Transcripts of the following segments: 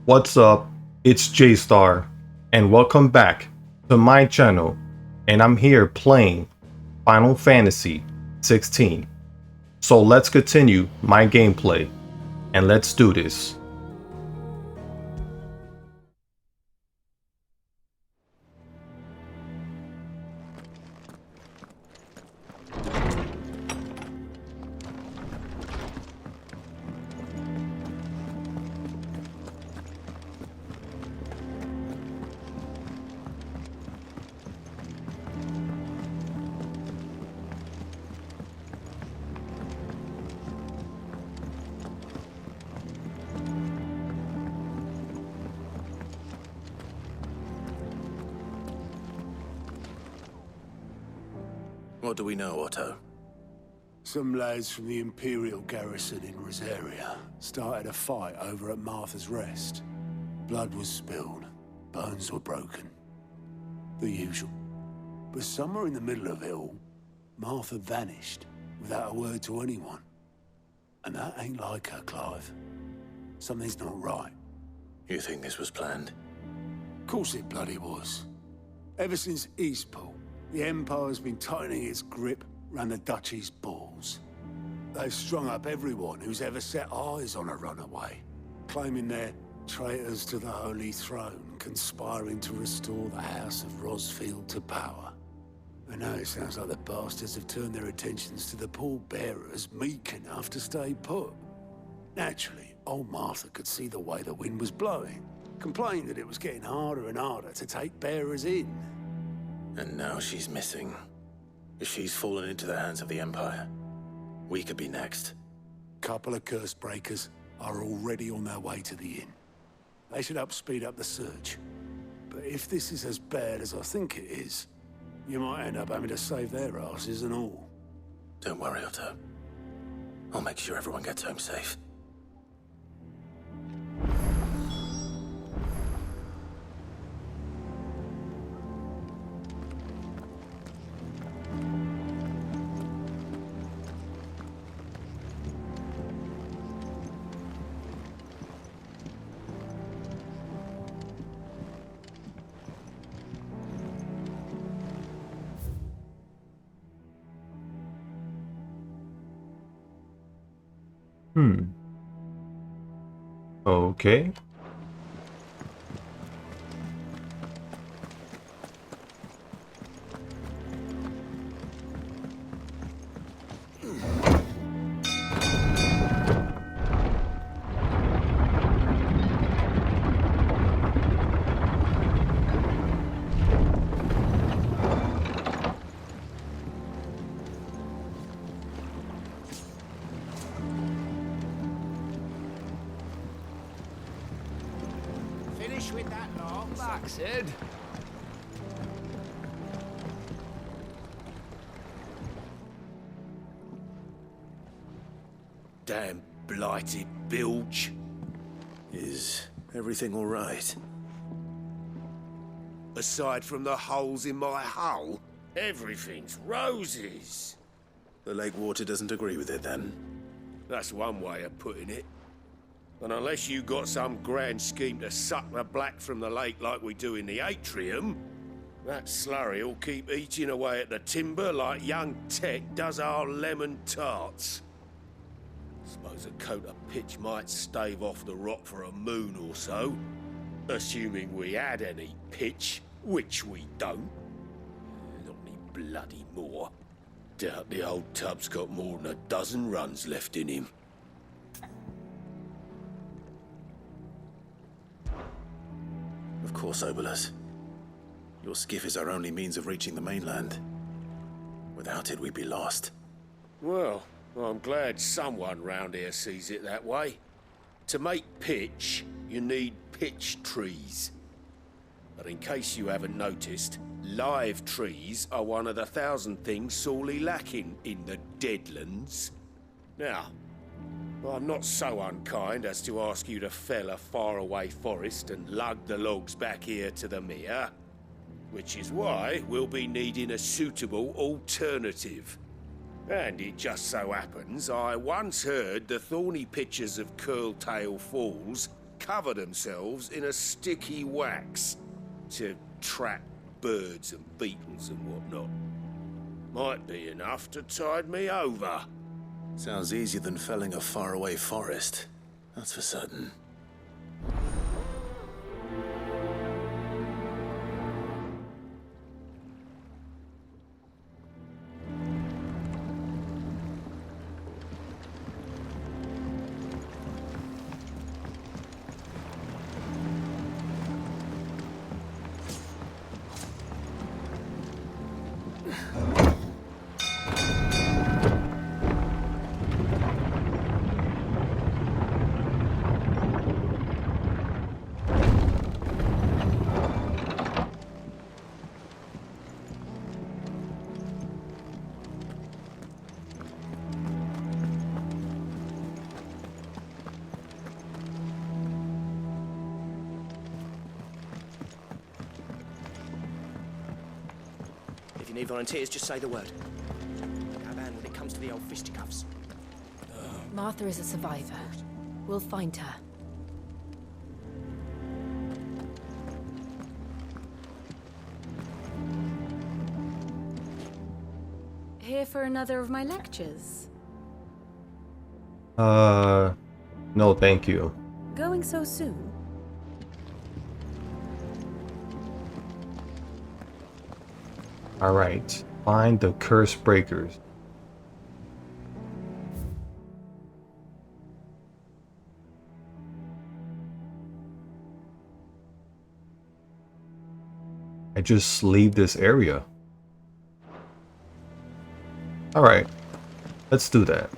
What's up? It's J-Star, and welcome back to my channel, and I'm here playing Final Fantasy XVI. So let's continue my gameplay, and let's do this. What do we know, Otto? Some lads from the Imperial garrison in Rosaria started a fight over at Martha's Rest. Blood was spilled, bones were broken. The usual. But somewhere in the middle of it all, Martha vanished without a word to anyone. And that ain't like her, Clive. Something's not right. You think this was planned? Of course it bloody was. Ever since Eastpool, the Empire's been tightening its grip round the Duchy's balls. They've strung up everyone who's ever set eyes on a runaway, claiming they're traitors to the Holy Throne, conspiring to restore the House of Rosfield to power. And now it sounds like the bastards have turned their attentions to the pallbearers meek enough to stay put. Naturally, old Martha could see the way the wind was blowing, complained that it was getting harder and harder to take bearers in. And now she's missing. If she's fallen into the hands of the Empire, we could be next. Couple of curse breakers are already on their way to the inn. They should help speed up the search. But if this is as bad as I think it is, you might end up having to save their asses and all. Don't worry, Otto. I'll make sure everyone gets home safe. Okay. Finish with that long backside. Damn blighted bilge. Is everything all right? Aside from the holes in my hull, everything's roses. The lake water doesn't agree with it, then? That's one way of putting it. And unless you got some grand scheme to suck the black from the lake like we do in the atrium, that slurry'll keep eating away at the timber like young Tech does our lemon tarts. Suppose a coat of pitch might stave off the rot for a moon or so, assuming we had any pitch, which we don't. Not any bloody more. Doubt the old tub's got more than a dozen runs left in him. Of course, Obolus. Your skiff is our only means of reaching the mainland. Without it, we'd be lost. Well, I'm glad someone round here sees it that way. To make pitch, you need pitch trees. But in case you haven't noticed, live trees are one of the 1,000 things sorely lacking in the Deadlands. Now, I'm not so unkind as to ask you to fell a faraway forest and lug the logs back here to the mere, which is why we'll be needing a suitable alternative. And it just so happens I once heard the thorny pitchers of Curltail Falls cover themselves in a sticky wax to trap birds and beetles and whatnot. Might be enough to tide me over. Sounds easier than felling a faraway forest. That's for certain. If you need volunteers, just say the word. How bad when it comes to the old fisticuffs? Martha is a survivor. We'll find her. Here for another of my lectures? No, thank you. Going so soon? Alright, find the curse breakers. I just leave this area. Alright, let's do that.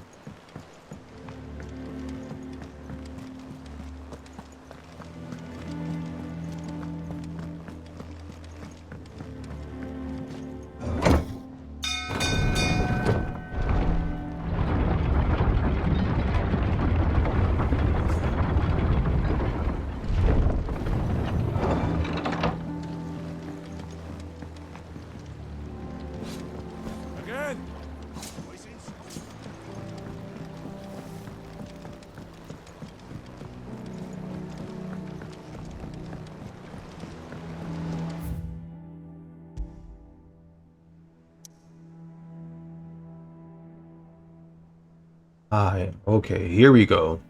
Okay, here we go.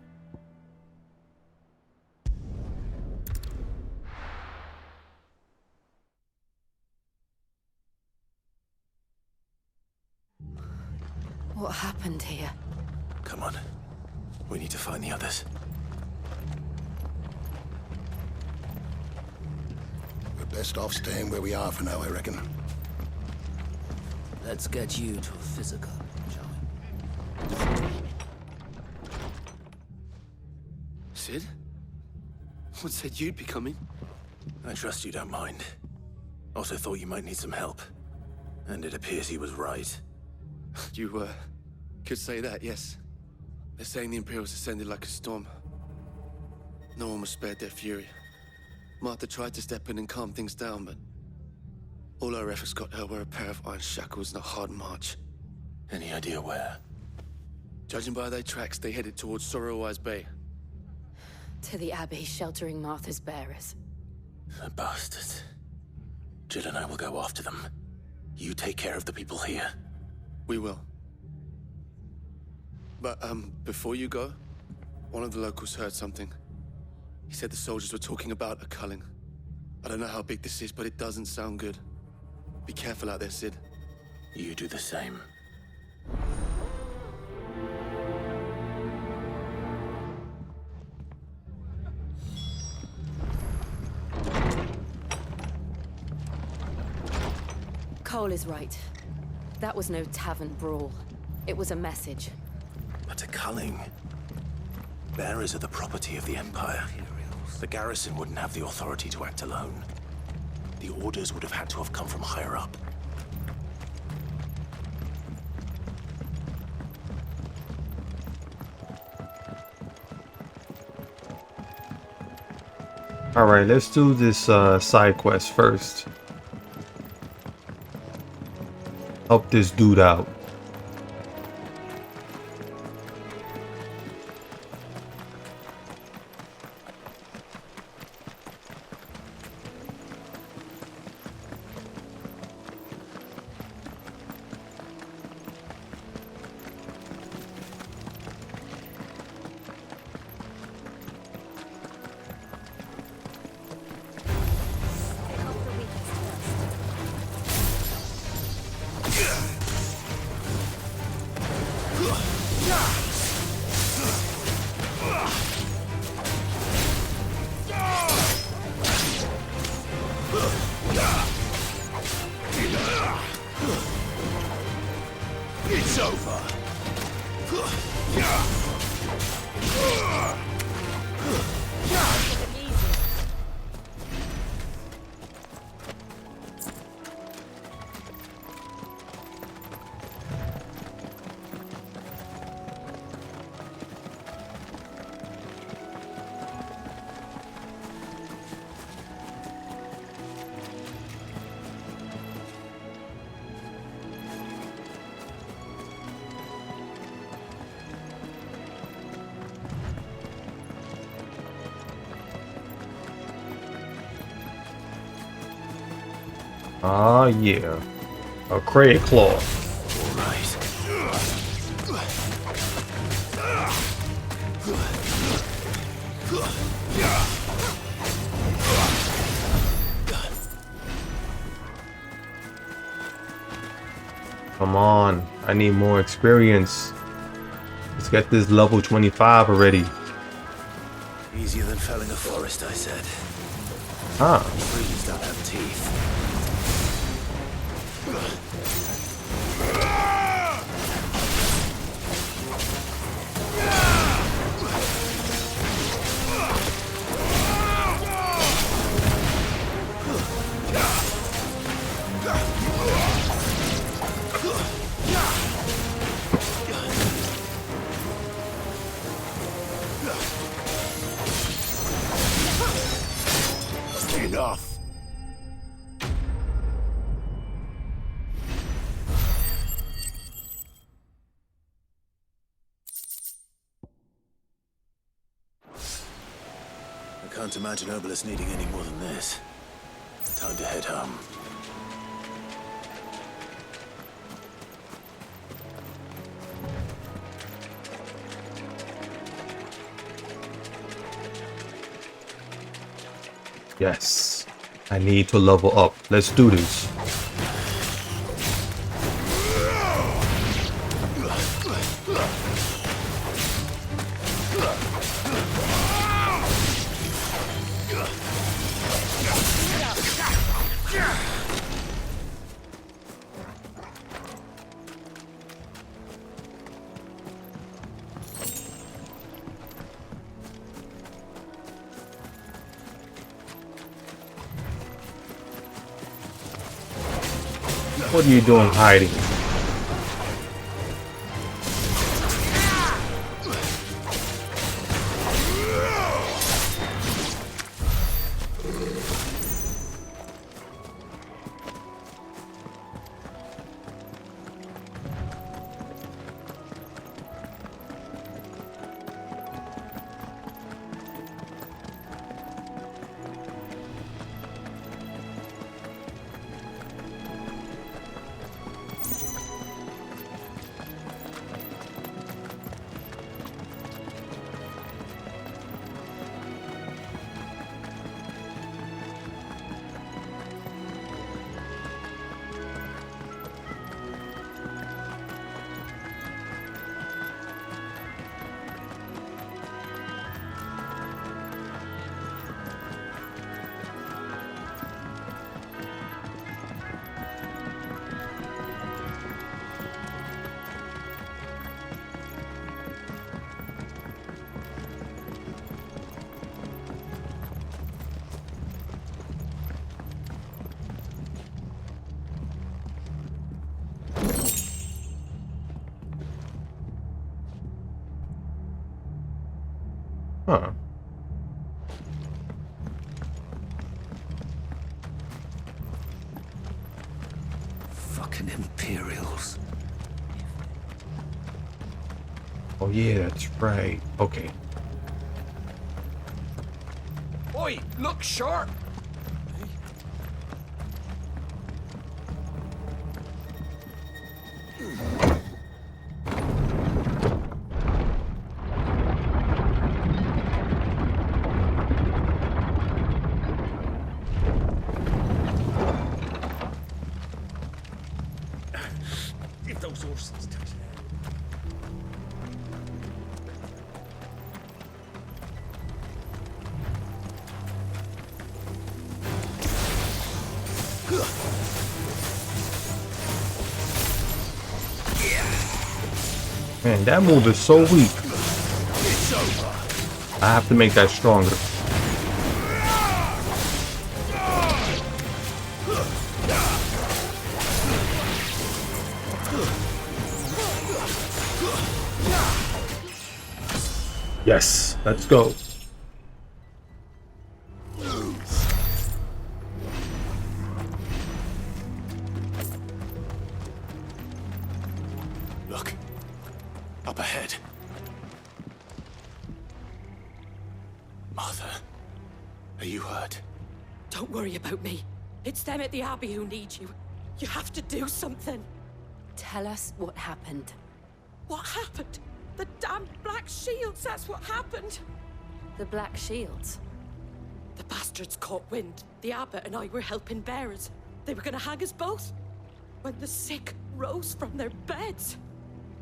What happened here? Come on. We need to find the others. We're best off staying where we are for now, I reckon. Let's get you to a physical, shall we? Sid? What said you'd be coming? I trust you don't mind. Also thought you might need some help. And it appears he was right. You, could say that, yes. They're saying the Imperials ascended like a storm. No one was spared their fury. Martha tried to step in and calm things down, but all our efforts got her were a pair of iron shackles and a hard march. Any idea where? Judging by their tracks, they headed towards Sorrowwise Bay. To the Abbey sheltering Martha's bearers. The bastards. Jill and I will go after them. You take care of the people here. We will. But, before you go, one of the locals heard something. He said the soldiers were talking about a culling. I don't know how big this is, but it doesn't sound good. Be careful out there, Sid. You do the same. Cole is right. That was no tavern brawl. It was a message. But a culling. Bearers are the property of the Empire. The garrison wouldn't have the authority to act alone. The orders would have had to have come from higher up. Alright, let's do this side quest first. Help this dude out. Ah, yeah. A Cray Claw. All right. Come on. I need more experience. Let's get this level 25 already. Easier than felling a forest, I said. Huh. Trees don't have teeth. Enough. I can't imagine Obelisk needing any more than this. Time to head home. Yes. I need to level up. Let's do this. What are you doing hiding? Huh. Fucking Imperials. Oh yeah, that's right. Okay. Oi, look sharp! If those horses touch Man, that move is so weak. I have to make that stronger. Yes, let's go. Look. Up ahead. Martha, are you hurt? Don't worry about me. It's them at the Abbey who need you. You have to do something. Tell us what happened. What happened? The damn Black Shields, that's what happened. The Black Shields? The bastards caught wind. The Abbot and I were helping bearers. They were gonna hang us both. When the sick rose from their beds,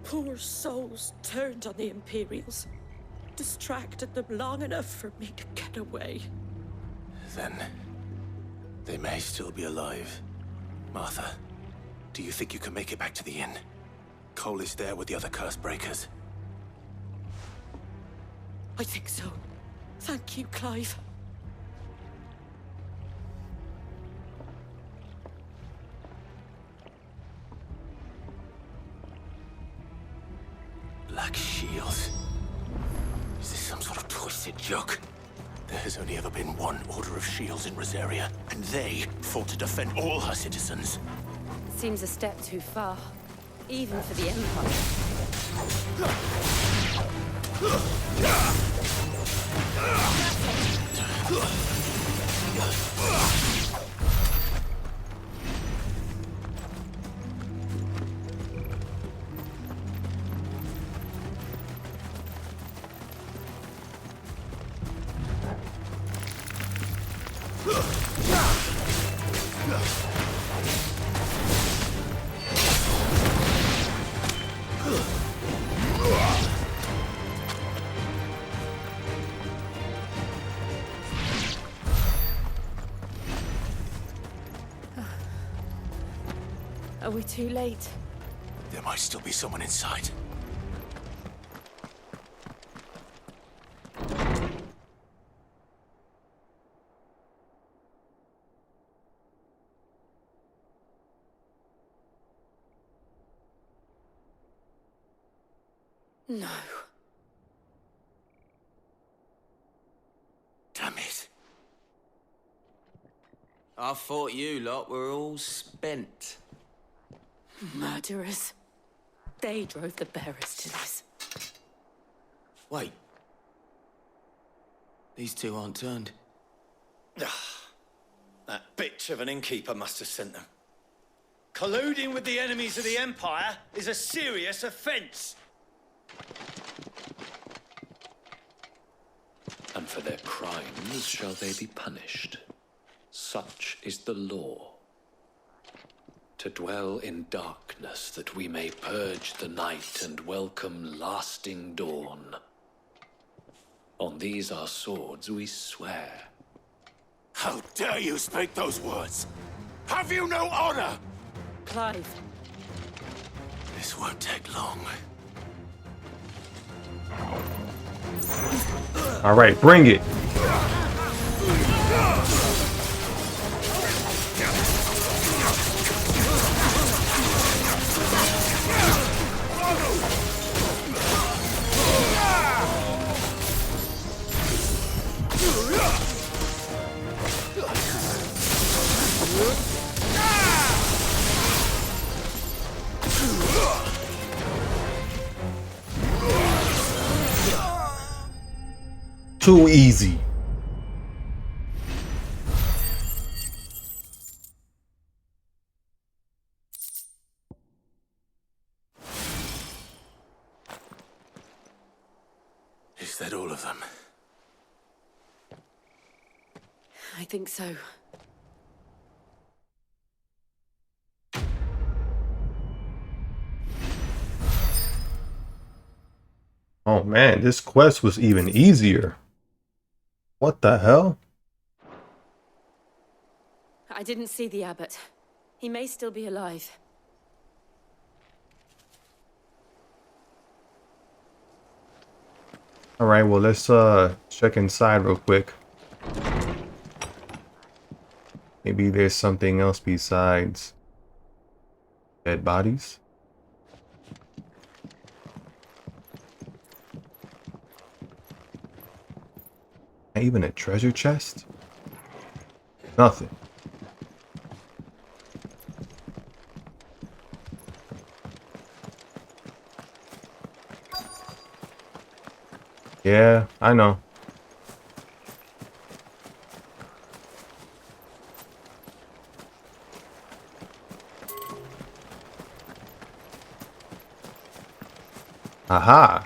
poor souls turned on the Imperials. Distracted them long enough for me to get away. Then they may still be alive. Martha, do you think you can make it back to the inn? Cole is there with the other curse breakers. I think so. Thank you, Clive. Black Shields? Is this some sort of twisted joke? There has only ever been one Order of Shields in Rosaria, and they fought to defend all her citizens. Seems a step too far, even for the Empire. Are we too late? There might still be someone inside. No. Damn it. I thought you lot were all spent. Murderers. They drove the bearers to this. Wait. These two aren't turned. That bitch of an innkeeper must have sent them. Colluding with the enemies of the Empire is a serious offense. And for their crimes shall they be punished. Such is the law. To dwell in darkness that we may purge the night and welcome lasting dawn. On these our swords we swear. How dare you speak those words? Have you no honor? Clive. This won't take long. All right, bring it. Too easy. Is that all of them? I think so. Oh man, this quest was even easier. What the hell? I didn't see the Abbot. He may still be alive. All right, well, let's check inside real quick. Maybe there's something else besides dead bodies. Even a treasure chest? Nothing. Yeah, I know. Aha.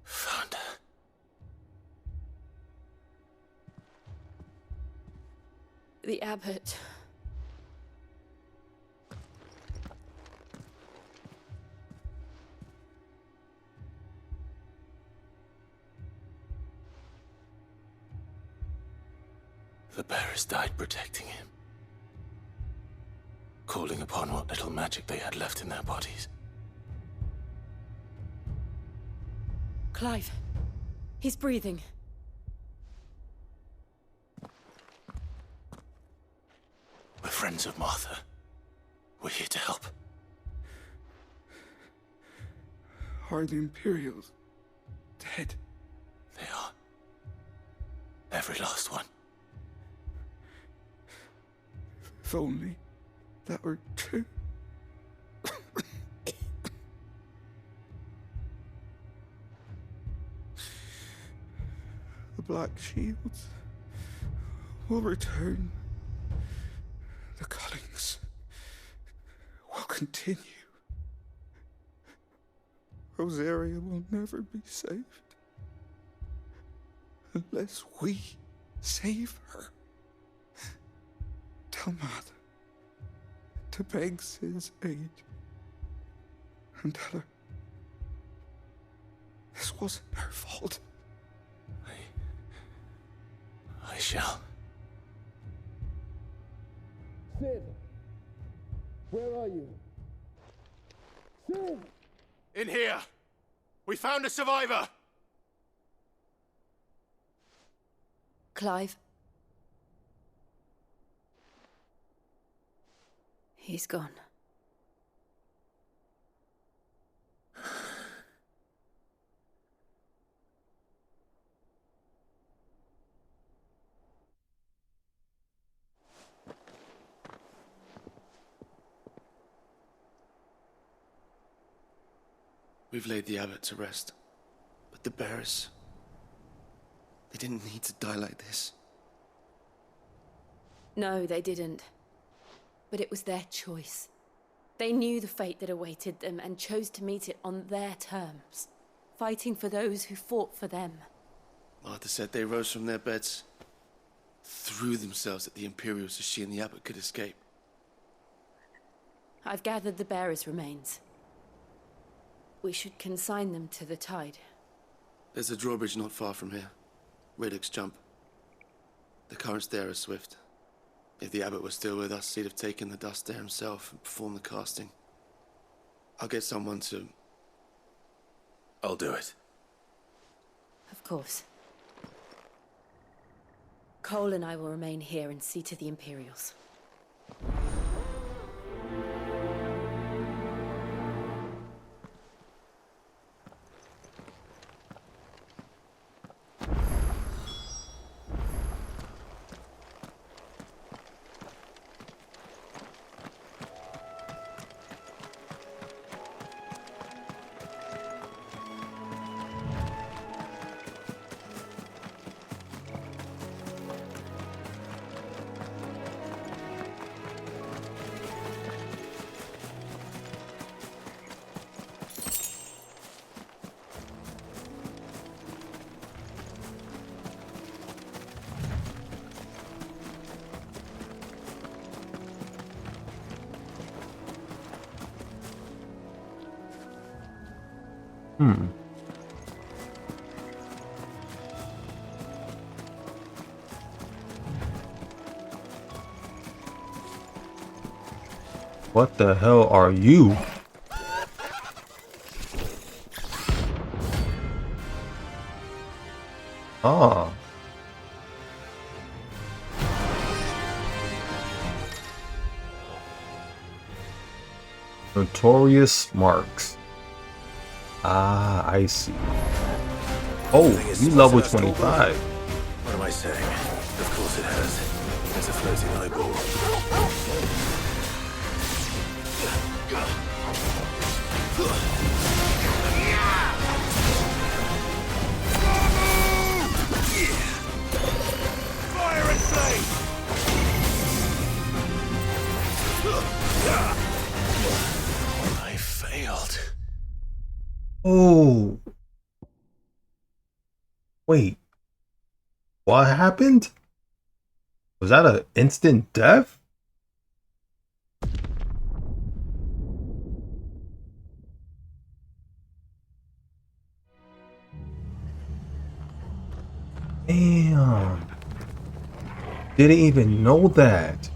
Found her. The abbot. The bearers died protecting him, calling upon what little magic they had left in their bodies. Clive. He's breathing. We're friends of Martha. We're here to help. Are the Imperials dead? They are. Every last one. If only that were true. The Black Shields will return. The Cullings will continue. Rosaria will never be saved unless we save her. Tell Matt to beg Sid's aid and tell her this wasn't her fault. I shall. Sid! Where are you? Sid! In here! We found a survivor! Clive. He's gone. We've laid the abbot to rest. But the bearers... they didn't need to die like this. No, they didn't. But it was their choice. They knew the fate that awaited them and chose to meet it on their terms, fighting for those who fought for them. Martha said they rose from their beds, threw themselves at the Imperials so she and the abbot could escape. I've gathered the bearers' remains. We should consign them to the tide. There's a drawbridge not far from here. Radix Jump. The currents there are swift. If the abbot was still with us, he'd have taken the dust there himself and performed the casting. I'll get someone to... I'll do it. Of course. Cole and I will remain here and see to the Imperials. What the hell are you? Ah. Notorious marks. Ah, I see. Oh, you level 25. What am I saying? Of course it has. It's a floating eyeball. Wait. What happened? Was that an instant death? Damn. Didn't even know that.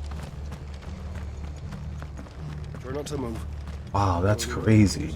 Try not to move. Wow, that's crazy.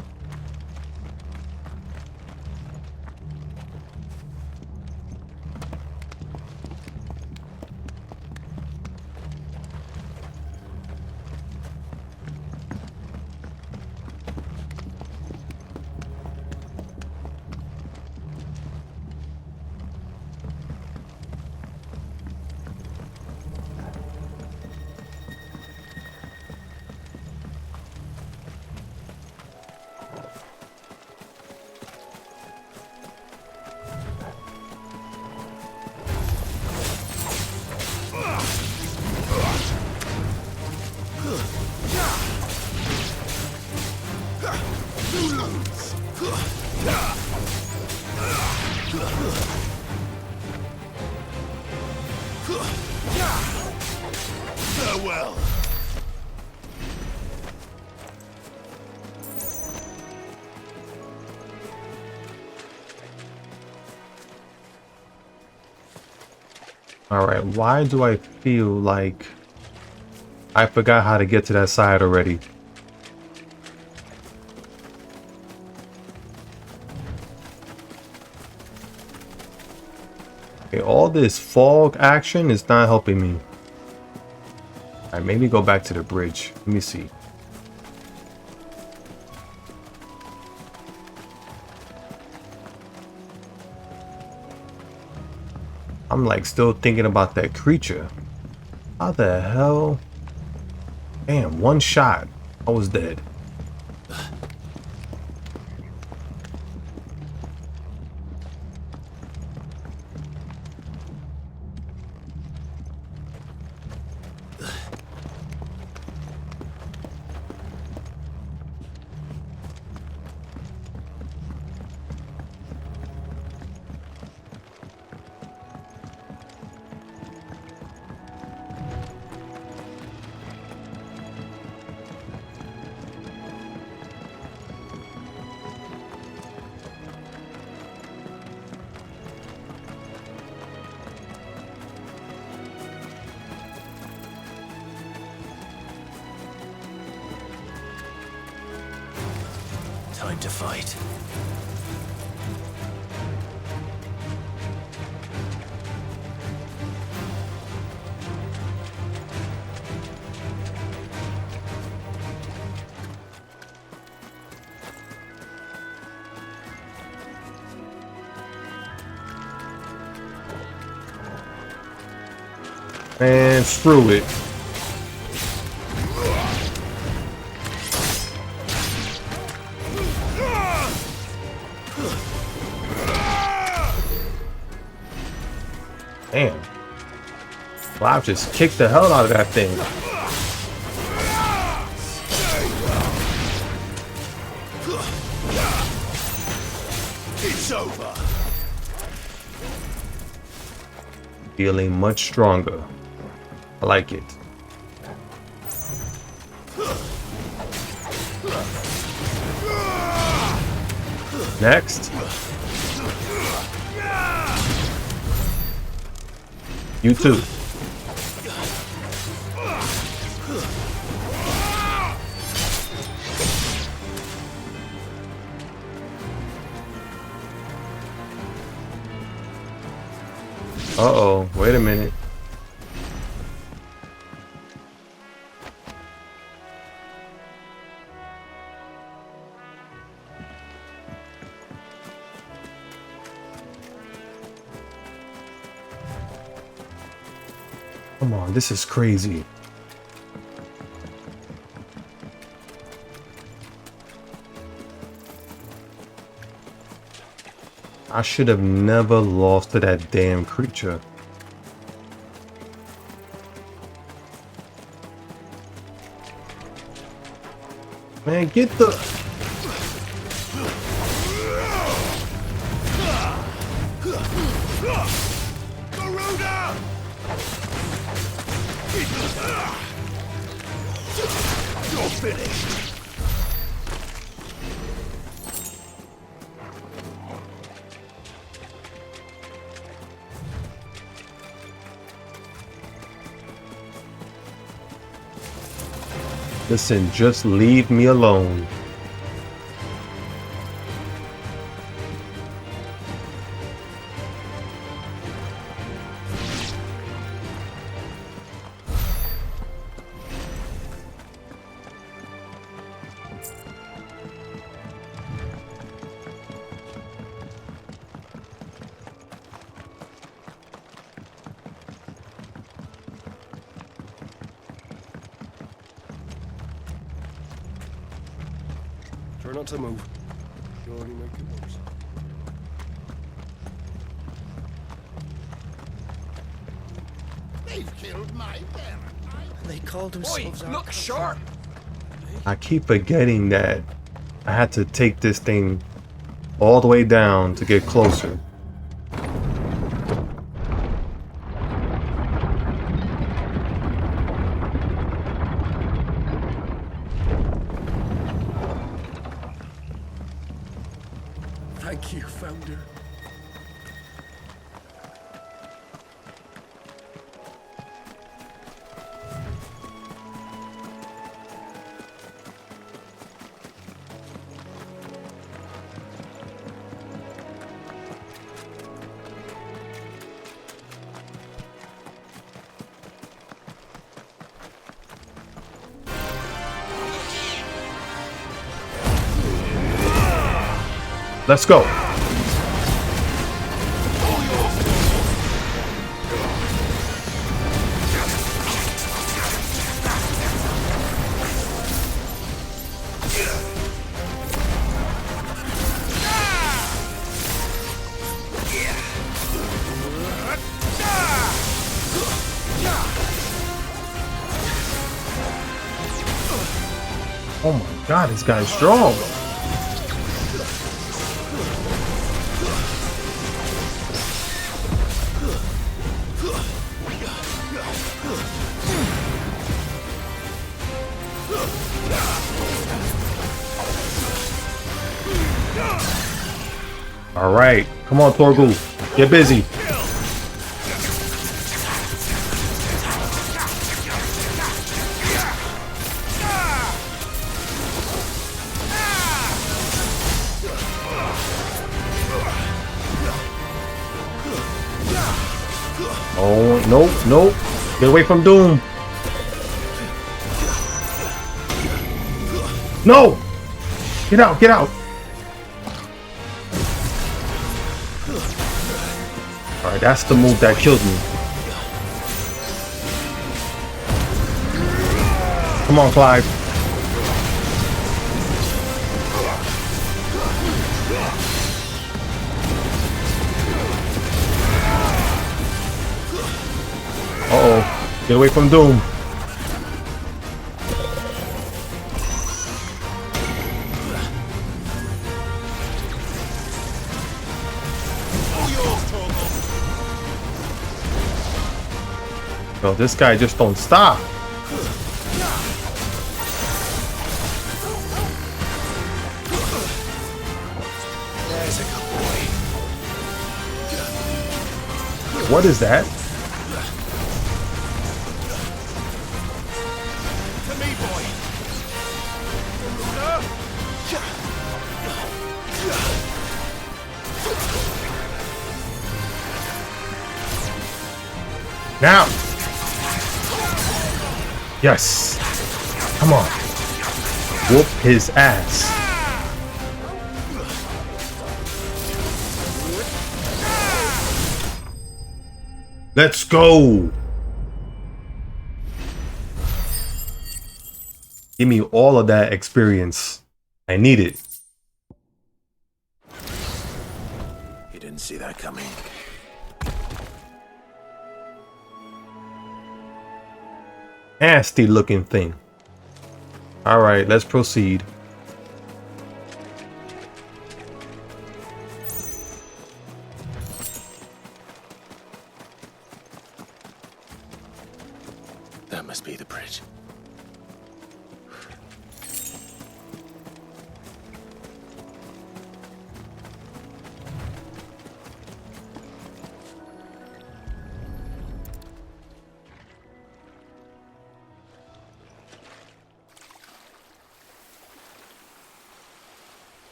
Farewell. Alright, why do I feel like I forgot how to get to that side already? Okay, all this fog action is not helping me. Alright, maybe go back to the bridge. Let me see. I'm like still thinking about that creature. How the hell? Damn, one shot. I was dead. Time to fight. And screw it. Damn. Well, I've just kicked the hell out of that thing. It's over. Feeling much stronger. I like it. Next. You too. Uh-oh, wait a minute. Come on, this is crazy. I should have never lost to that damn creature. Man, get the... You're finished. Listen, just leave me alone. Try not to move. You'll only make it worse. They've killed my parent. They called themselves our Look sharp! I keep forgetting that I had to take this thing all the way down to get closer. Thank you, Founder. Let's go. Oh my god, this guy's strong. All right, come on, Torgu, get busy. Oh, nope, nope. Get away from Doom. No! Get out, get out. All right, that's the move that killed me. Come on, Clive. Uh-oh. Get away from Doom. Yo, this guy just don't stop. There's a good boy. What is that? To me, boy. Now. Yes. Come on. Whoop his ass. Let's go. Give me all of that experience. I need it. You didn't see that coming. Nasty looking thing. All right, let's proceed. The That must be the bridge.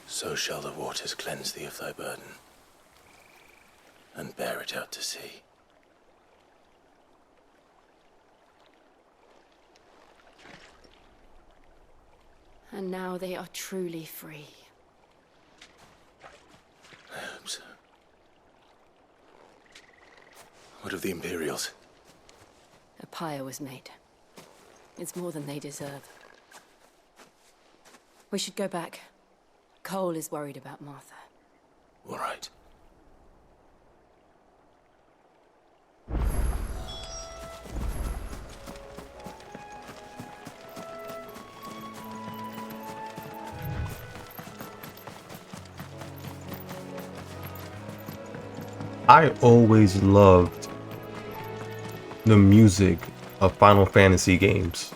So shall the waters cleanse thee of thy burden, and bear it out to sea. And now they are truly free. I hope so. What of the Imperials? A pyre was made. It's more than they deserve. We should go back. Cole is worried about Martha. All right. I always loved the music of Final Fantasy games.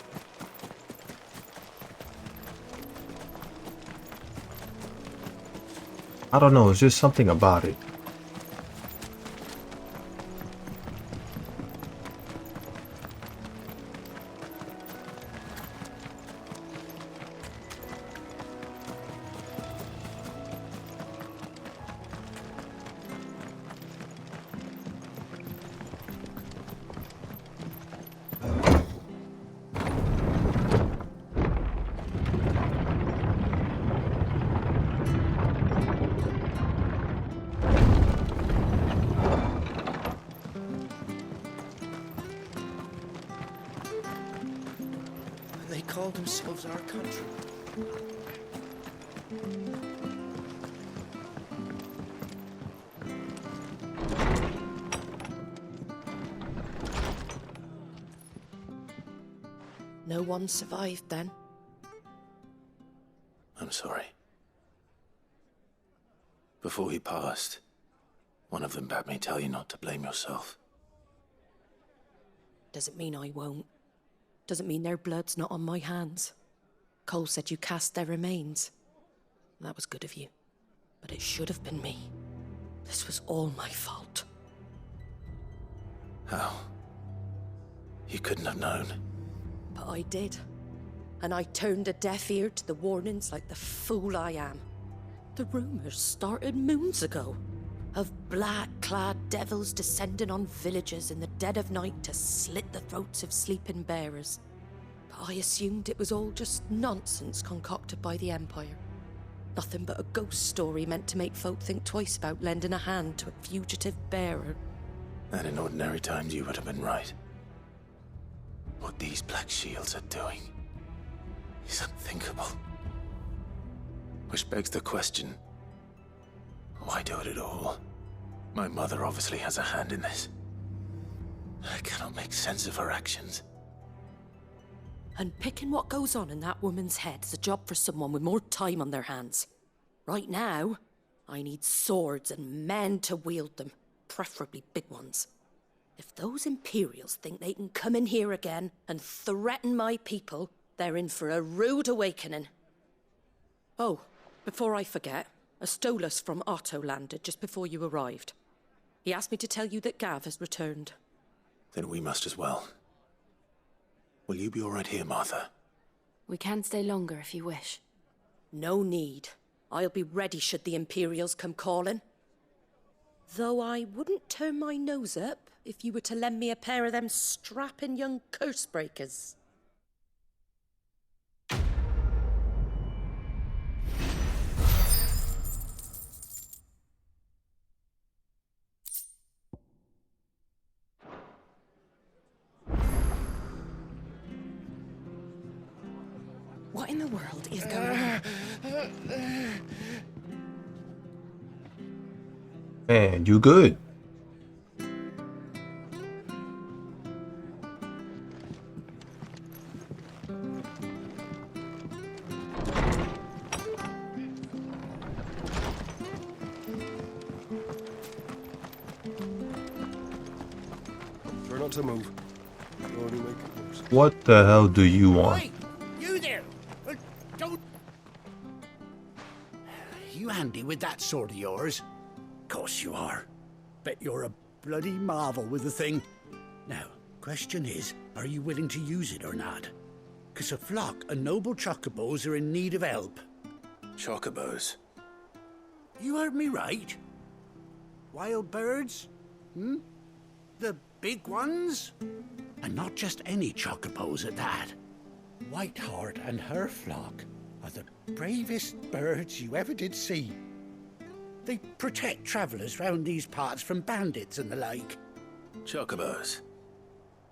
I don't know, it's just something about it. They call themselves our country. No one survived then. I'm sorry. Before he passed, one of them bade me tell you not to blame yourself. Doesn't mean I won't. Doesn't mean their blood's not on my hands. Cole said you cast their remains. That was good of you. But it should have been me. This was all my fault. How? You couldn't have known. But I did. And I turned a deaf ear to the warnings like the fool I am. The rumors started moons ago. Of black-clad devils descending on villages in the dead of night to slit the throats of sleeping bearers. But I assumed it was all just nonsense concocted by the Empire. Nothing but a ghost story meant to make folk think twice about lending a hand to a fugitive bearer. And in ordinary times you would have been right. What these Black Shields are doing is unthinkable. Which begs the question, why do it at all? My mother obviously has a hand in this. I cannot make sense of her actions. And picking what goes on in that woman's head is a job for someone with more time on their hands. Right now, I need swords and men to wield them, preferably big ones. If those Imperials think they can come in here again and threaten my people, they're in for a rude awakening. Oh, before I forget, a Stolas from Otto landed just before you arrived. He asked me to tell you that Gav has returned. Then we must as well. Will you be all right here, Martha? We can stay longer if you wish. No need. I'll be ready should the Imperials come calling. Though I wouldn't turn my nose up if you were to lend me a pair of them strapping young curse breakers. What in the world is going on? Man, you good? Try not to move. You already make it worse. What the hell do you want? Hey, you there! Don't... You handy with that sword of yours? Course you are. Bet you're a bloody marvel with the thing. Now, question is, are you willing to use it or not? 'Cause a flock of noble chocobos are in need of help. Chocobos? You heard me right. Wild birds? Hmm? The big ones? And not just any chocobos at that. Whiteheart and her flock are the bravest birds you ever did see. They protect travellers round these parts from bandits and the like. Chocobos?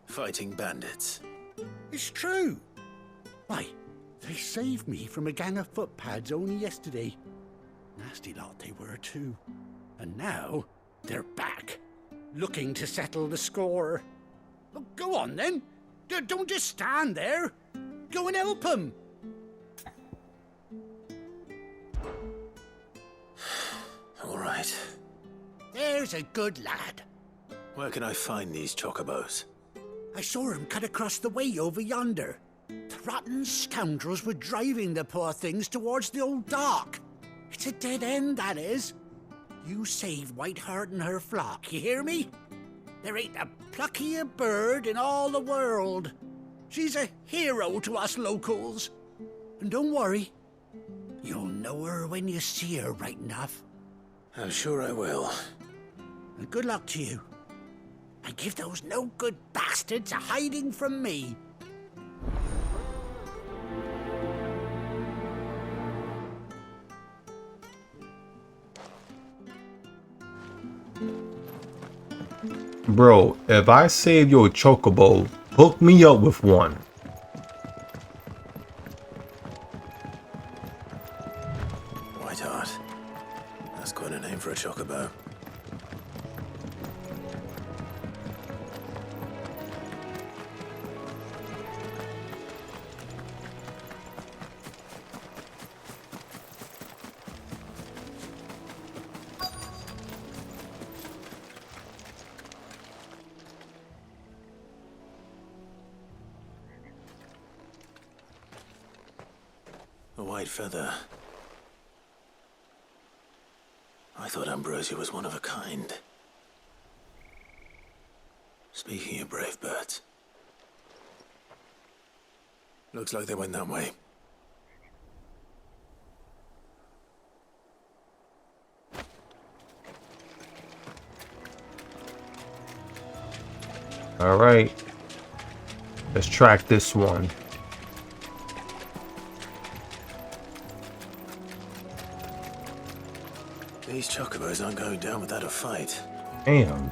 Fighting bandits? It's true. Why, they saved me from a gang of footpads only yesterday. Nasty lot they were too. And now, they're back, looking to settle the score. Well, go on then. Don't just stand there. Go and help them. All right. There's a good lad. Where can I find these chocobos? I saw him cut across the way over yonder. The rotten scoundrels were driving the poor things towards the old dock. It's a dead end, that is. You save Whiteheart and her flock, you hear me? There ain't a pluckier bird in all the world. She's a hero to us locals. And don't worry, you'll know her when you see her right enough. I'm sure I will. And good luck to you. And give those no-good bastards a hiding from me. Bro, if I save your chocobo, hook me up with one. Whiteheart. That's quite a name for a chocobo. A white feather. I thought Ambrosia was one of a kind. Speaking of brave birds. Looks like they went that way. All right. Let's track this one. These chocobos aren't going down without a fight. Damn.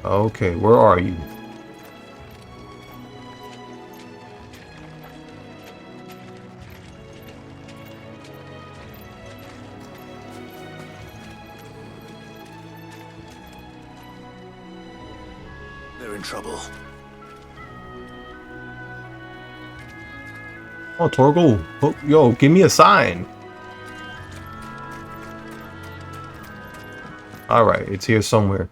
Okay, where are you? They're in trouble. Oh, Torgal. Oh, yo, give me a sign. Alright, it's here somewhere.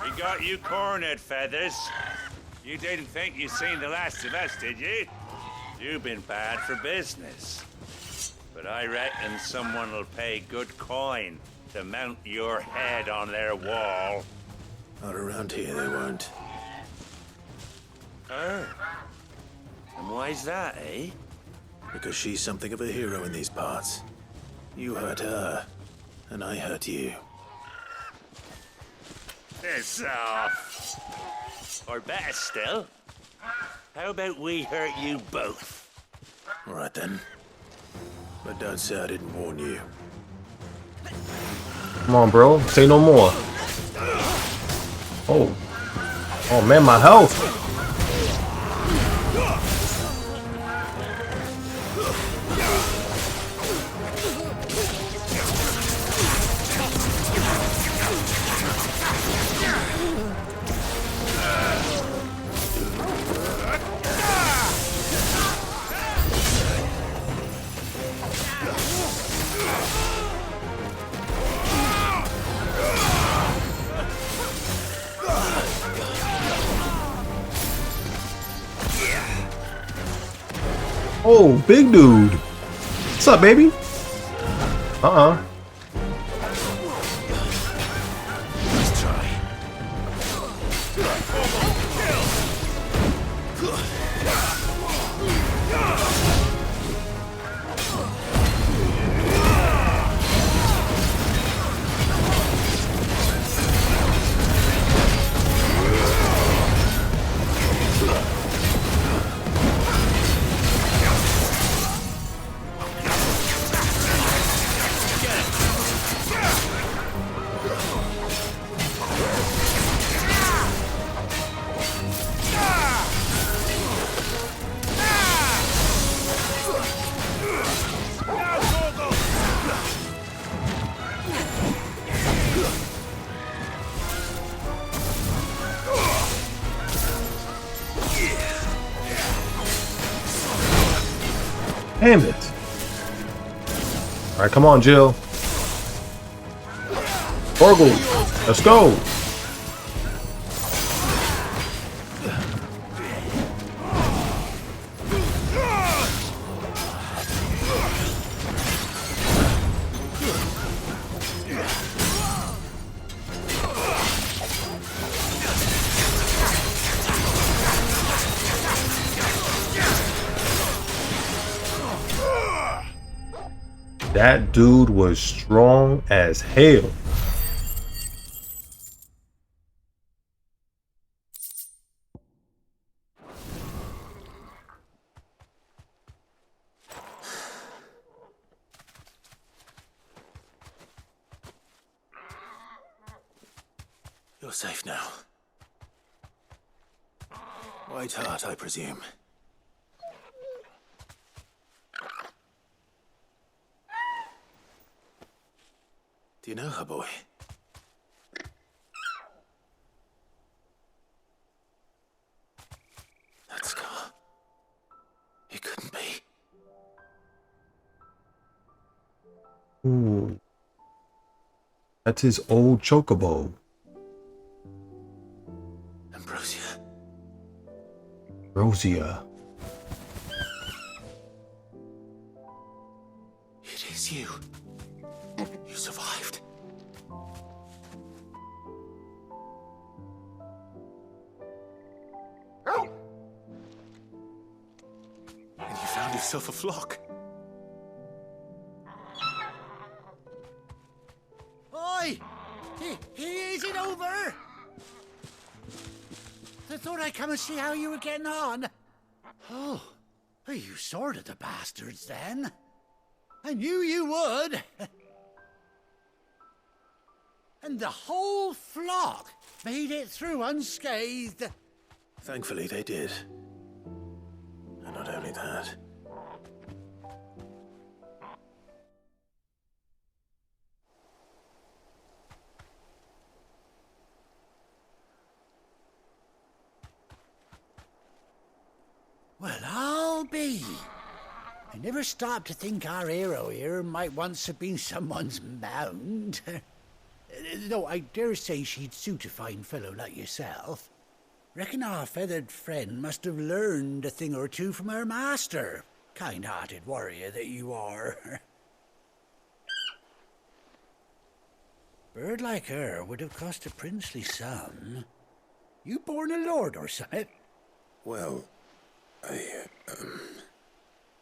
We got you cornered, Feathers. You didn't think you'd seen the last of us, did you? You've been bad for business. But I reckon someone will pay good coin to mount your head on their wall. Not around here, they won't. Oh. And why's that, eh? Because she's something of a hero in these parts. You hurt her, and I hurt you. Piss off. Or better still, how about we hurt you both? All right then. But don't say I didn't warn you. Come on, bro. Say no more. Oh. Oh, man, my health. Oh, big dude. What's up, baby? Uh-uh. Let's try. Damn it. All right, come on, Jill. Orgle, let's go. That dude was strong as hell. You're safe now. White Heart, I presume. Do you know her, boy? That scar. It couldn't be. Ooh. That's his old chocobo. Ambrosia. Rosia. It is you. You survived. And you found yourself a flock. Oi! Is it over? I thought I'd come and see how you were getting on. Oh, you sorted the bastards then. I knew you would. And the whole flock made it through unscathed. Thankfully, they did. And not only that. Well, I'll be. I never stopped to think our hero here might once have been someone's mount. Though I dare say she'd suit a fine fellow like yourself. Reckon our feathered friend must have learned a thing or two from her master. Kind-hearted warrior that you are. Bird like her would have cost a princely sum. You born a lord or something? Well,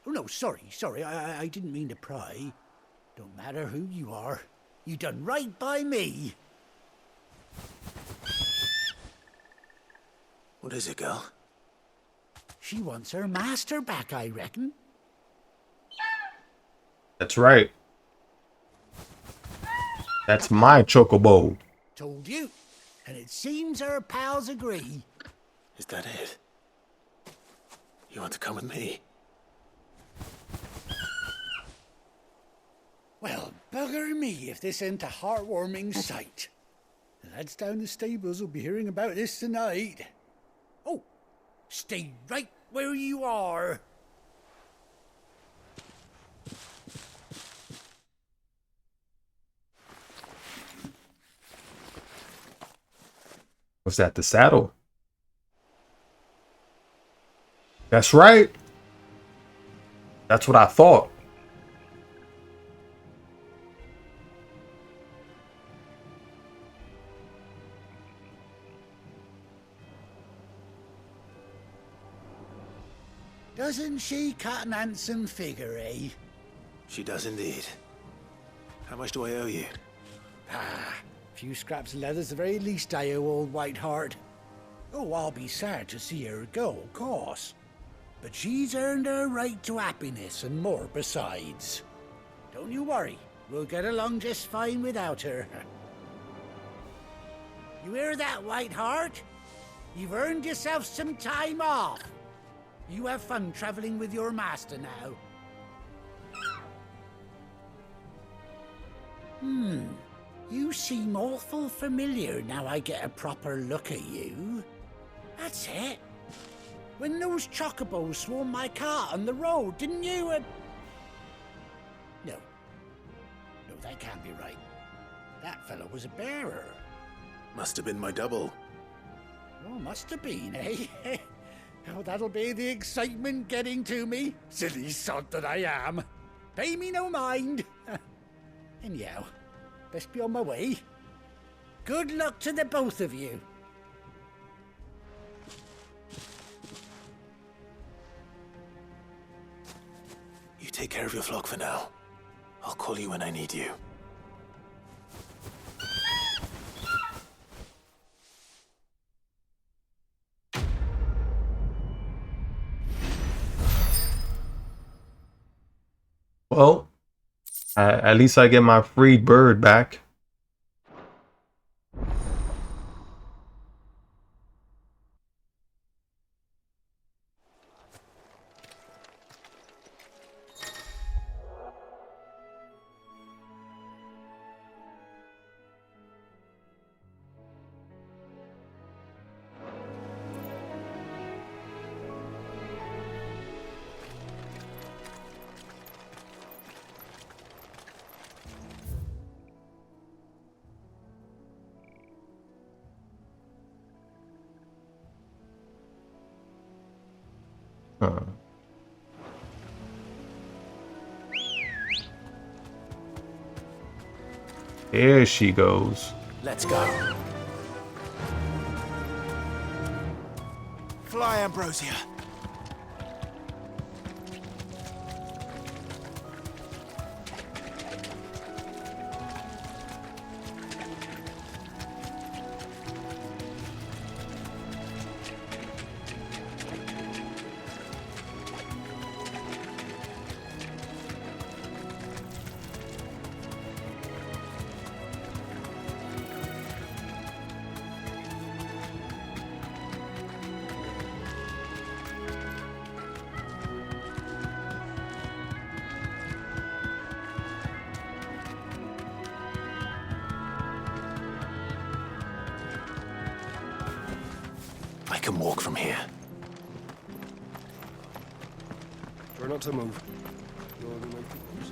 Oh, no, sorry. I didn't mean to pry. Don't matter who you are. You done right by me. What is it, girl? She wants her master back, I reckon. That's right. That's my chocobo. Told you. And it seems her pals agree. Is that it? You want to come with me? Well, bugger me if this ain't a heartwarming sight. The lads down the stables will be hearing about this tonight. Oh, stay right where you are. What's that? The saddle? That's right. That's what I thought. Doesn't she cut an handsome figure, eh? She does indeed. How much do I owe you? Ah, a few scraps of leather's the very least I owe old Whiteheart. Oh, I'll be sad to see her go, of course. But she's earned her right to happiness and more besides. Don't you worry, we'll get along just fine without her. You hear that, Whiteheart? You've earned yourself some time off. You have fun traveling with your master now. You seem awful familiar now I get a proper look at you. That's it. When those chocobos swarmed my car on the road, didn't you? No. No, that can't be right. That fellow was a bearer. Must have been my double. Oh, must have been, eh? Oh, that'll be the excitement getting to me. Silly sod that I am. Pay me no mind. Anyhow, best be on my way. Good luck to the both of you. You take care of your flock for now. I'll call you when I need you. Well, at least I get my freed bird back. There she goes. Let's go. Fly, Ambrosia. I can walk from here. Try not to move. You'll only make it worse.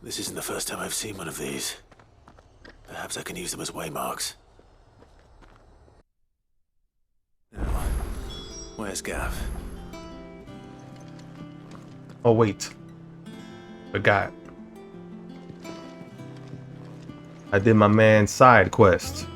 This isn't the first time I've seen one of these. Perhaps I can use them as waymarks. Now, where's Gav? Oh wait, forgot. I did my man's side quest.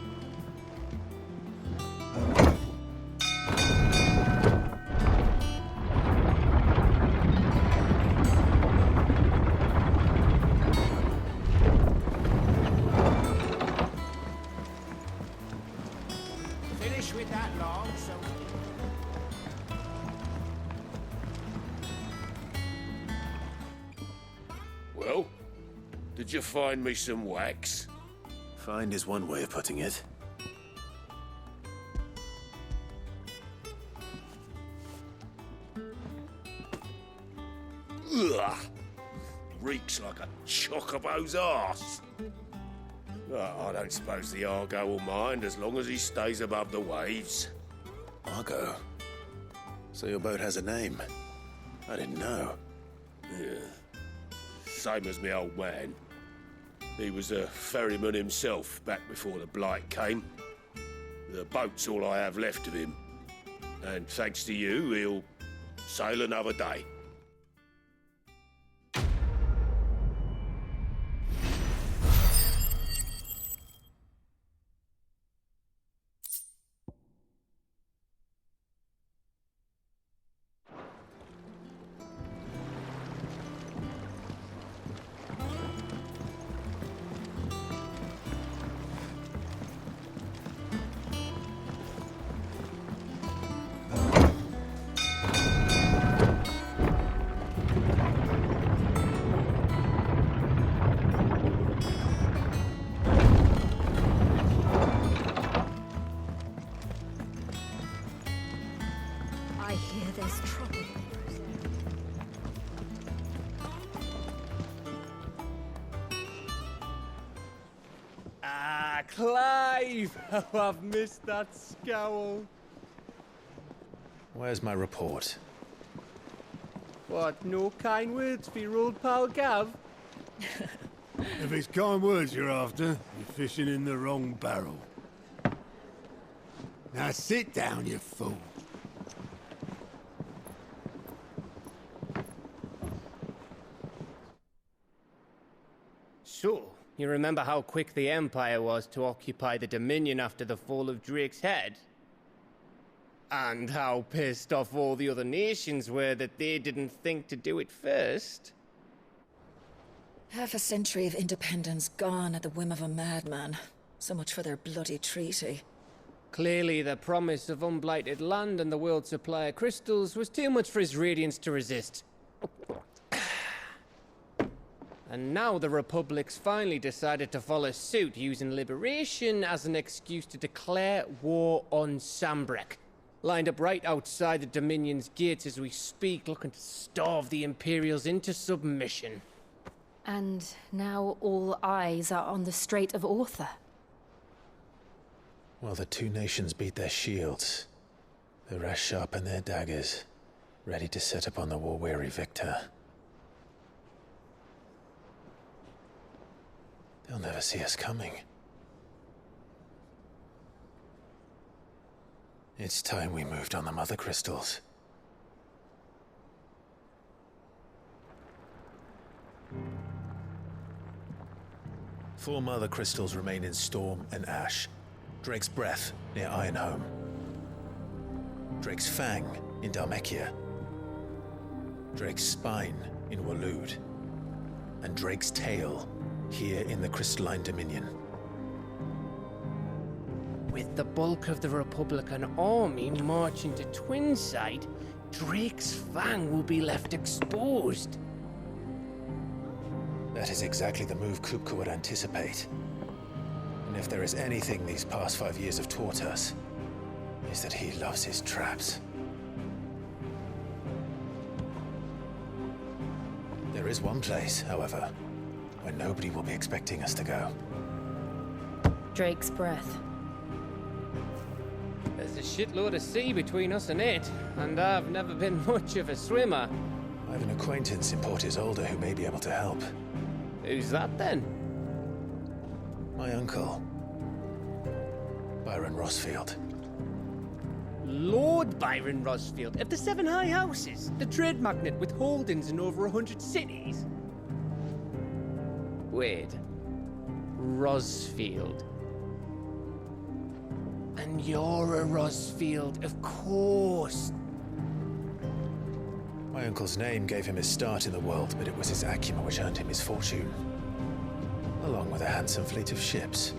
Finish with that log, so... Well, did you find me some wax? Find is one way of putting it. Ugh! Reeks like a chocobo's arse. Oh, I don't suppose the Argo will mind as long as he stays above the waves. Argo? So your boat has a name? I didn't know. Yeah. Same as me old man. He was a ferryman himself back before the Blight came. The boat's all I have left of him. And thanks to you, he'll sail another day. I hear there's trouble. Ah, Clive! How I've missed that scowl. Where's my report? What, no kind words for your old pal Gav? If it's kind words you're after, you're fishing in the wrong barrel. Now sit down, you fool. So, you remember how quick the Empire was to occupy the Dominion after the fall of Drake's head? And how pissed off all the other nations were that they didn't think to do it first? Half a century of independence gone at the whim of a madman. So much for their bloody treaty. Clearly, the promise of unblighted land and the world's supply of crystals was too much for his radiance to resist. And now the Republic's finally decided to follow suit, using liberation as an excuse to declare war on Sambrek. Lined up right outside the Dominion's gates as we speak, looking to starve the Imperials into submission. And now all eyes are on the Strait of Author. Well, the two nations beat their shields. The rest sharpen their daggers, ready to set upon the war-weary victor. They'll never see us coming. It's time we moved on the Mother Crystals. Four Mother Crystals remain in Storm and Ash. Drake's Breath near Ironhome. Drake's Fang in Dhalmekia. Drake's Spine in Waloed. And Drake's Tail here in the Crystalline Dominion. With the bulk of the Republican army marching to Twinside, Drake's Fang will be left exposed. That is exactly the move Kupka would anticipate. And if there is anything these past 5 years have taught us, is that he loves his traps. There is one place, however, where nobody will be expecting us to go. Drake's Breath. There's a shitload of sea between us and it, and I've never been much of a swimmer. I have an acquaintance in Port Isolde who may be able to help. Who's that then? My uncle, Byron Rosfield. Lord Byron Rosfield of the Seven High Houses, the trade magnate with holdings in over 100 cities. Wait, Rosfield. And you're a Rosfield, of course. My uncle's name gave him his start in the world, but it was his acumen which earned him his fortune, along with a handsome fleet of ships.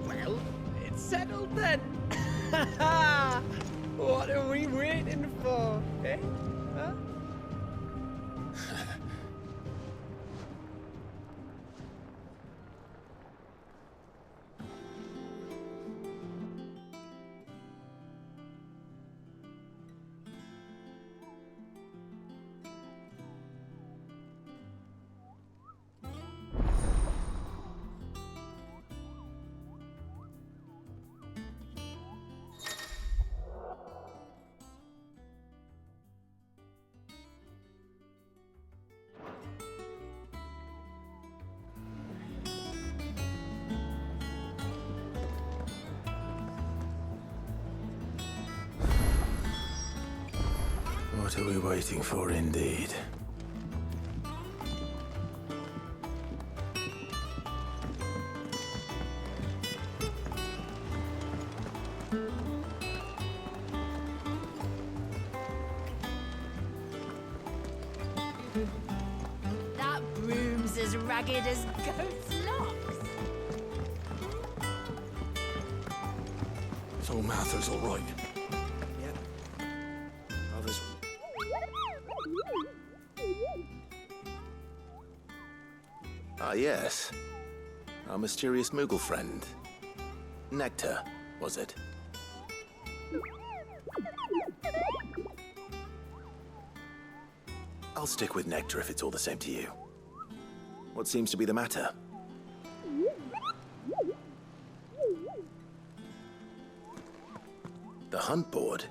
Well, it's settled then. What are we waiting for, eh? Huh? What are we waiting for, indeed? That broom's as ragged as goat's locks. So Martha's all right. Yep. Others. Ah, yes. Our mysterious Moogle friend. Nectar, was it? I'll stick with Nectar if it's all the same to you. What seems to be the matter? The hunt board?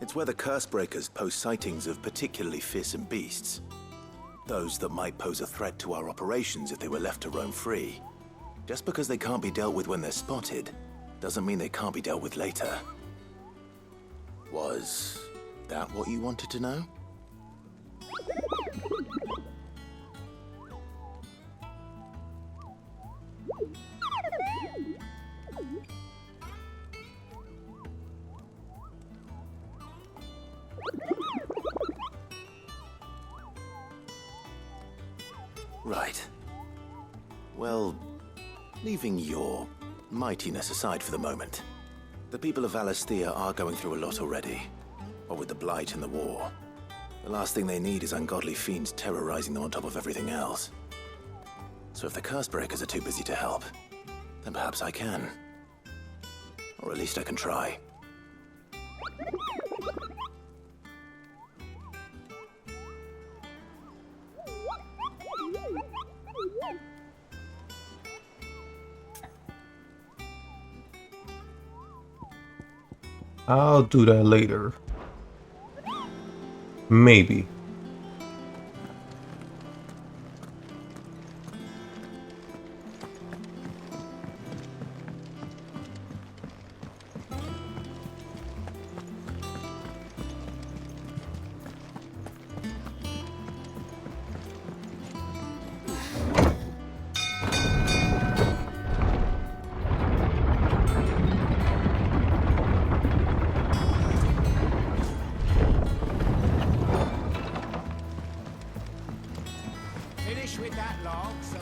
It's where the Cursebreakers post sightings of particularly fearsome beasts. Those that might pose a threat to our operations if they were left to roam free. Just because they can't be dealt with when they're spotted, doesn't mean they can't be dealt with later. Was that what you wanted to know? Right. Well, leaving your mightiness aside for the moment, the people of Valisthea are going through a lot already. What with the Blight and the war. The last thing they need is ungodly fiends terrorizing them on top of everything else. So if the Cursebreakers are too busy to help, then perhaps I can. Or at least I can try. I'll do that later. Maybe. Finish with that log, so...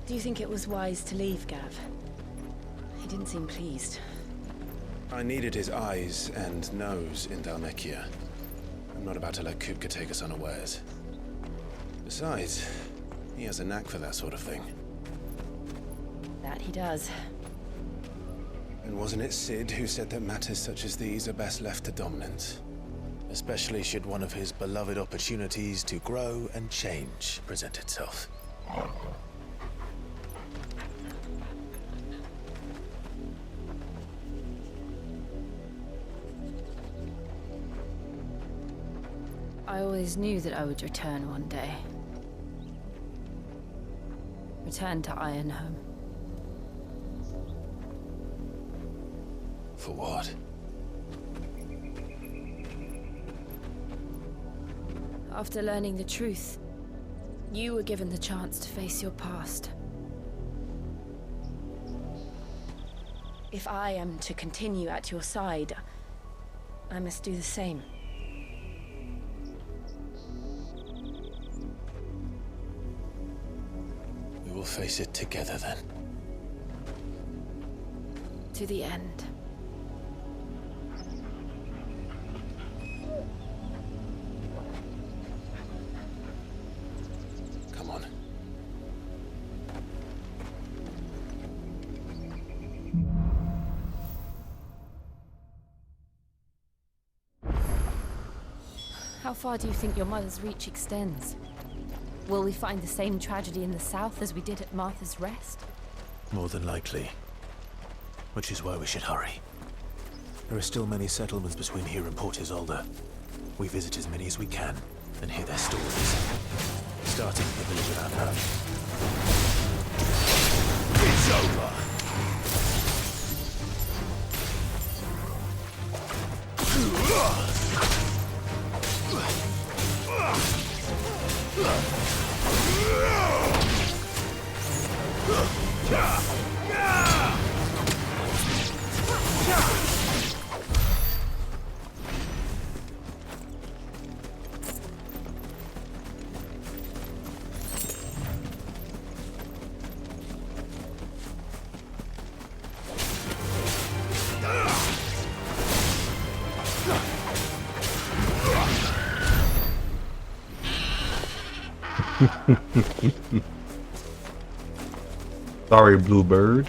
Do you think it was wise to leave, Gav? He didn't seem pleased. I needed his eyes and nose in Dhalmekia. I'm not about to let Kupka take us unawares. Besides, he has a knack for that sort of thing. That he does. And wasn't it Sid who said that matters such as these are best left to dominance? Especially should one of his beloved opportunities to grow and change present itself. I always knew that I would return one day. Return to Ironhome. For what? After learning the truth, you were given the chance to face your past. If I am to continue at your side, I must do the same. We will face it together then. To the end. Come on. How far do you think your mother's reach extends? Will we find the same tragedy in the south as we did at Martha's Rest? More than likely. Which is why we should hurry. There are still many settlements between here and Port Isolde. We visit as many as we can and hear their stories. Starting with the village of Amber. It's over! Sorry, Bluebird.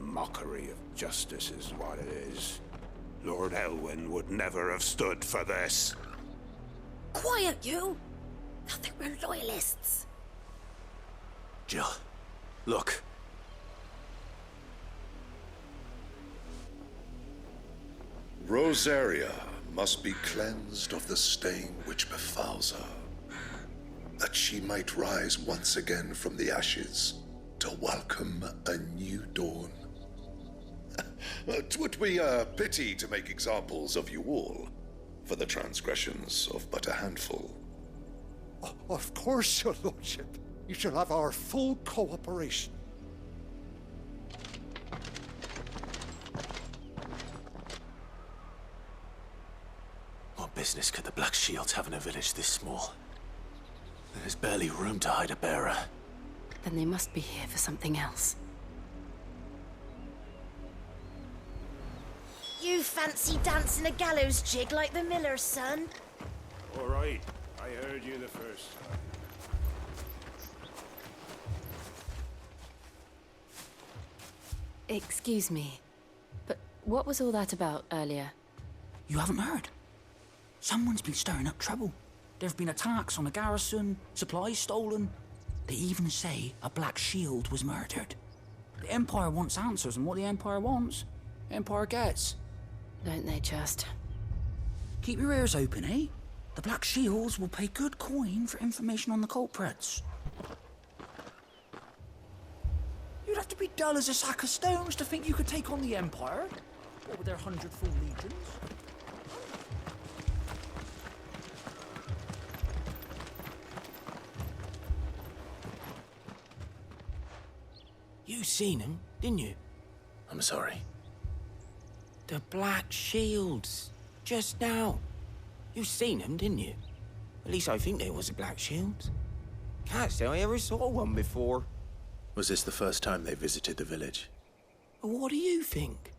Mockery of justice is what it is. Lord Elwyn would never have stood for this. Quiet, you! I think we're loyalists. Jill, look. Rosaria must be cleansed of the stain which befouls her, that she might rise once again from the ashes to welcome a new dawn. 'Twould be a pity to make examples of you all for the transgressions of but a handful. Of course, your lordship. You shall have our full cooperation. What business could the Black Shields have in a village this small? There's barely room to hide a bearer. Then they must be here for something else. You fancy dancing a gallows jig like the miller's son? All right, I heard you the first time. Excuse me, but what was all that about earlier? You haven't heard? Someone's been stirring up trouble. There have been attacks on the garrison, supplies stolen. They even say a Black Shield was murdered. The Empire wants answers, and what the Empire wants, the Empire gets. Don't they just? Keep your ears open, eh? The Black Shields will pay good coin for information on the culprits. You'd have to be dull as a sack of stones to think you could take on the Empire. What with their 100 full legions? You seen him, didn't you? I'm sorry. The Black Shields. Just now. You seen them, didn't you? At least I think there was a Black Shield. Can't say I ever saw one before. Was this the first time they visited the village? What do you think?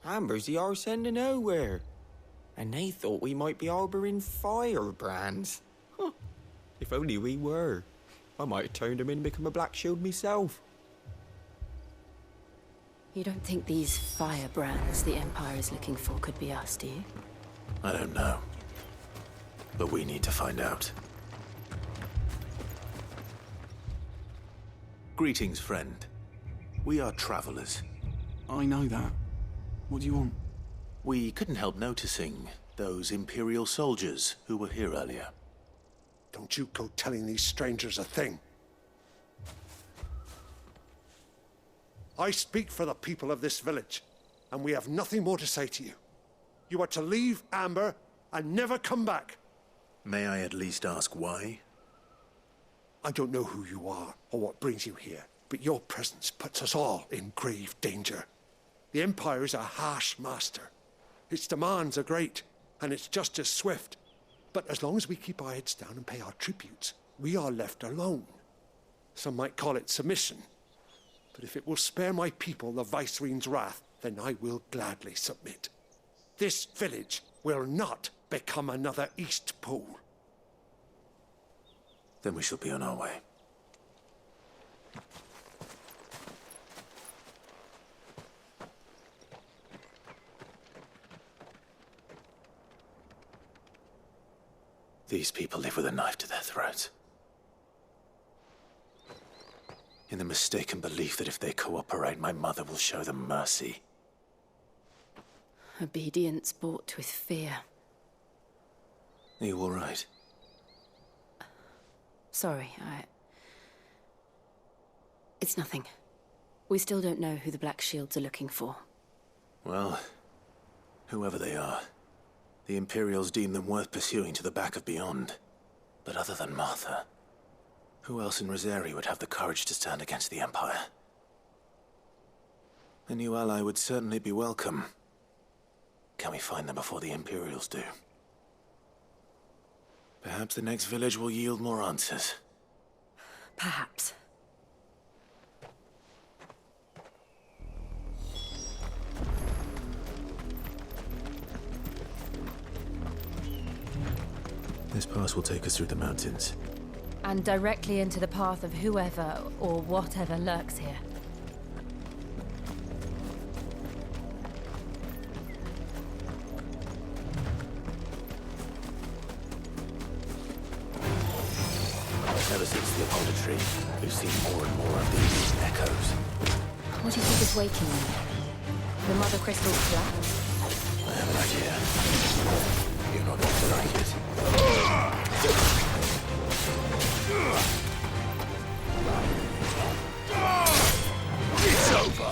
Amber's the arse end of nowhere. And they thought we might be harboring firebrands. Huh. If only we were. I might have turned them in and become a Black Shield myself. You don't think these firebrands the Empire is looking for could be us, do you? I don't know. But we need to find out. Greetings, friend. We are travelers. I know that. What do you want? We couldn't help noticing those Imperial soldiers who were here earlier. Don't you go telling these strangers a thing. I speak for the people of this village, and we have nothing more to say to you. You are to leave Amber and never come back. May I at least ask why? I don't know who you are or what brings you here, but your presence puts us all in grave danger. The Empire is a harsh master. Its demands are great, and its justice swift. But as long as we keep our heads down and pay our tributes, we are left alone. Some might call it submission. But if it will spare my people the Viceroy's wrath, then I will gladly submit. This village will not become another East Pole. Then we shall be on our way. These people live with a knife to their throats. In the mistaken belief that if they cooperate, my mother will show them mercy. Obedience bought with fear. Are you all right? Sorry, It's nothing. We still don't know who the Black Shields are looking for. Well, whoever they are, the Imperials deem them worth pursuing to the back of beyond. But other than Martha, who else in Rosari would have the courage to stand against the Empire? A new ally would certainly be welcome. Can we find them before the Imperials do? Perhaps the next village will yield more answers. Perhaps. This pass will take us through the mountains. And directly into the path of whoever or whatever lurks here. Ever since the Apology, we've seen more and more of these echoes. What do you think is waking them? The Mother Crystal's collapse? I have an idea. You're not going to like it. It's over.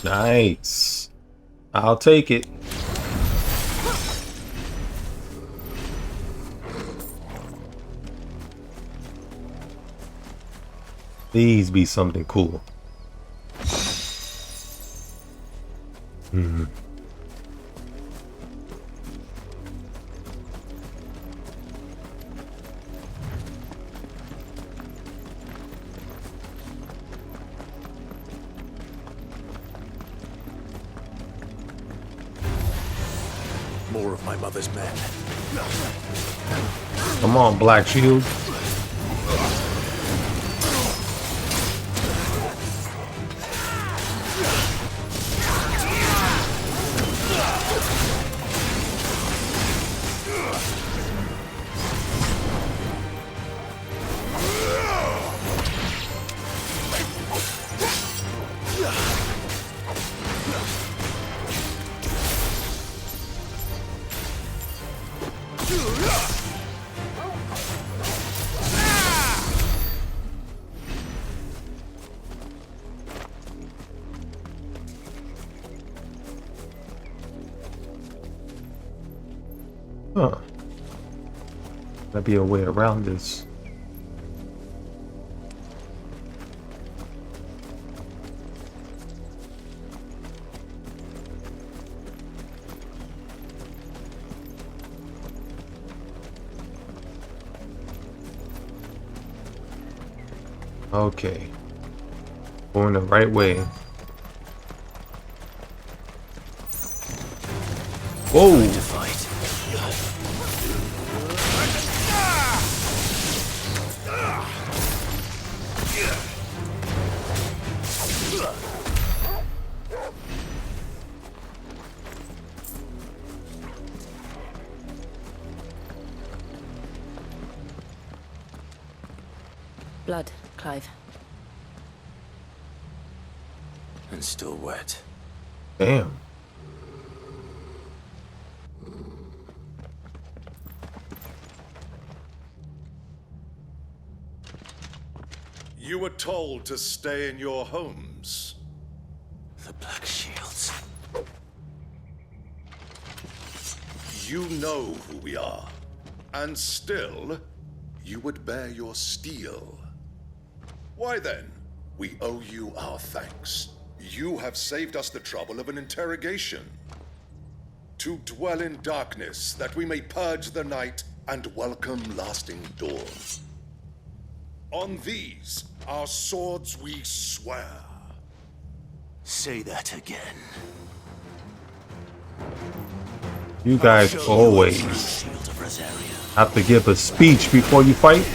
Nice. I'll take it. Please be something cool. More of my mother's men. Come on, Black Shield. Huh. Might be a way around this. Okay. Going the right way. Whoa! blood, Clive. And still wet. Damn. You were told to stay in your homes. The Black Shields. You know who we are. And still, you would bear your steel. Why then? We owe you our thanks. You have saved us the trouble of an interrogation. To dwell in darkness, that we may purge the night and welcome lasting dawn. On these, our swords we swear. Say that again. You guys always have to give a speech before you fight.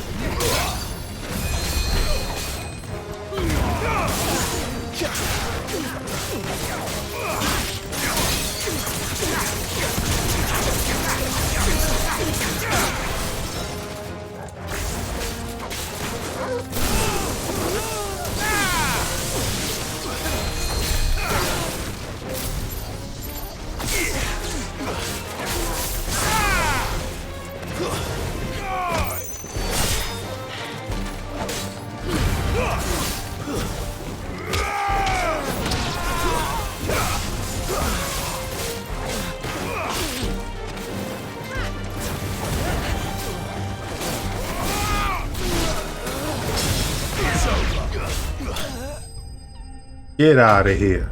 Get out of here.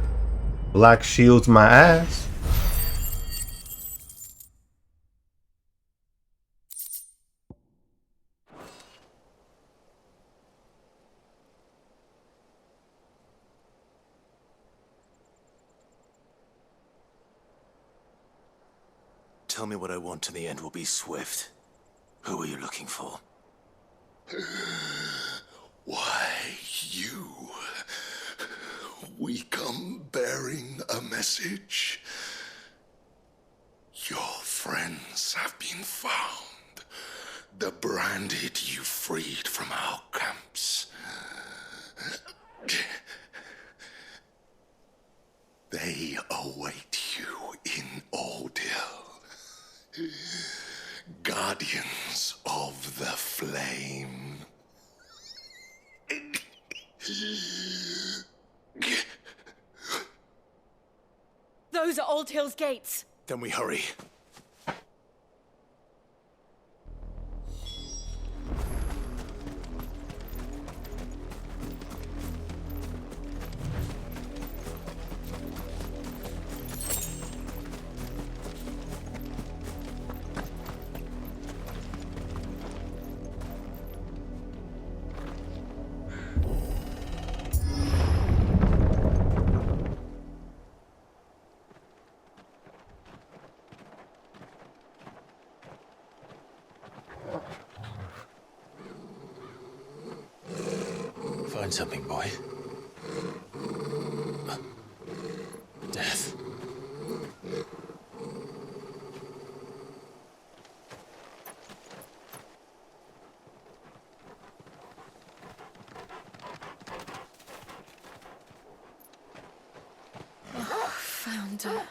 Black Shields my ass. Tell me what I want and the end will be swift. Who are you looking for? Why, you. We come bearing a message. Your friends have been found. The branded you freed from our camps. They await you in Ordeal. Guardians of the Flame. Those are Old Hill's gates. Then we hurry. Find something, boy. Death. Found her.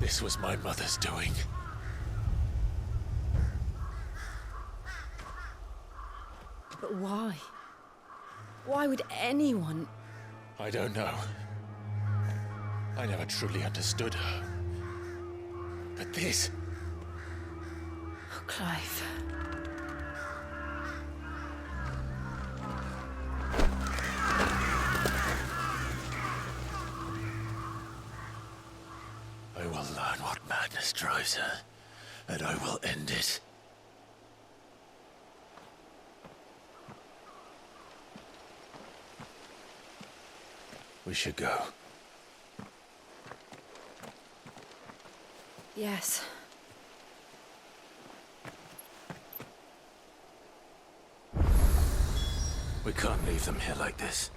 This was my mother's doing. But why? Why would anyone? I don't know. I never truly understood her. But this... Oh, Clive. I will learn what madness drives her, and I will end it. We should go. Yes. We can't leave them here like this.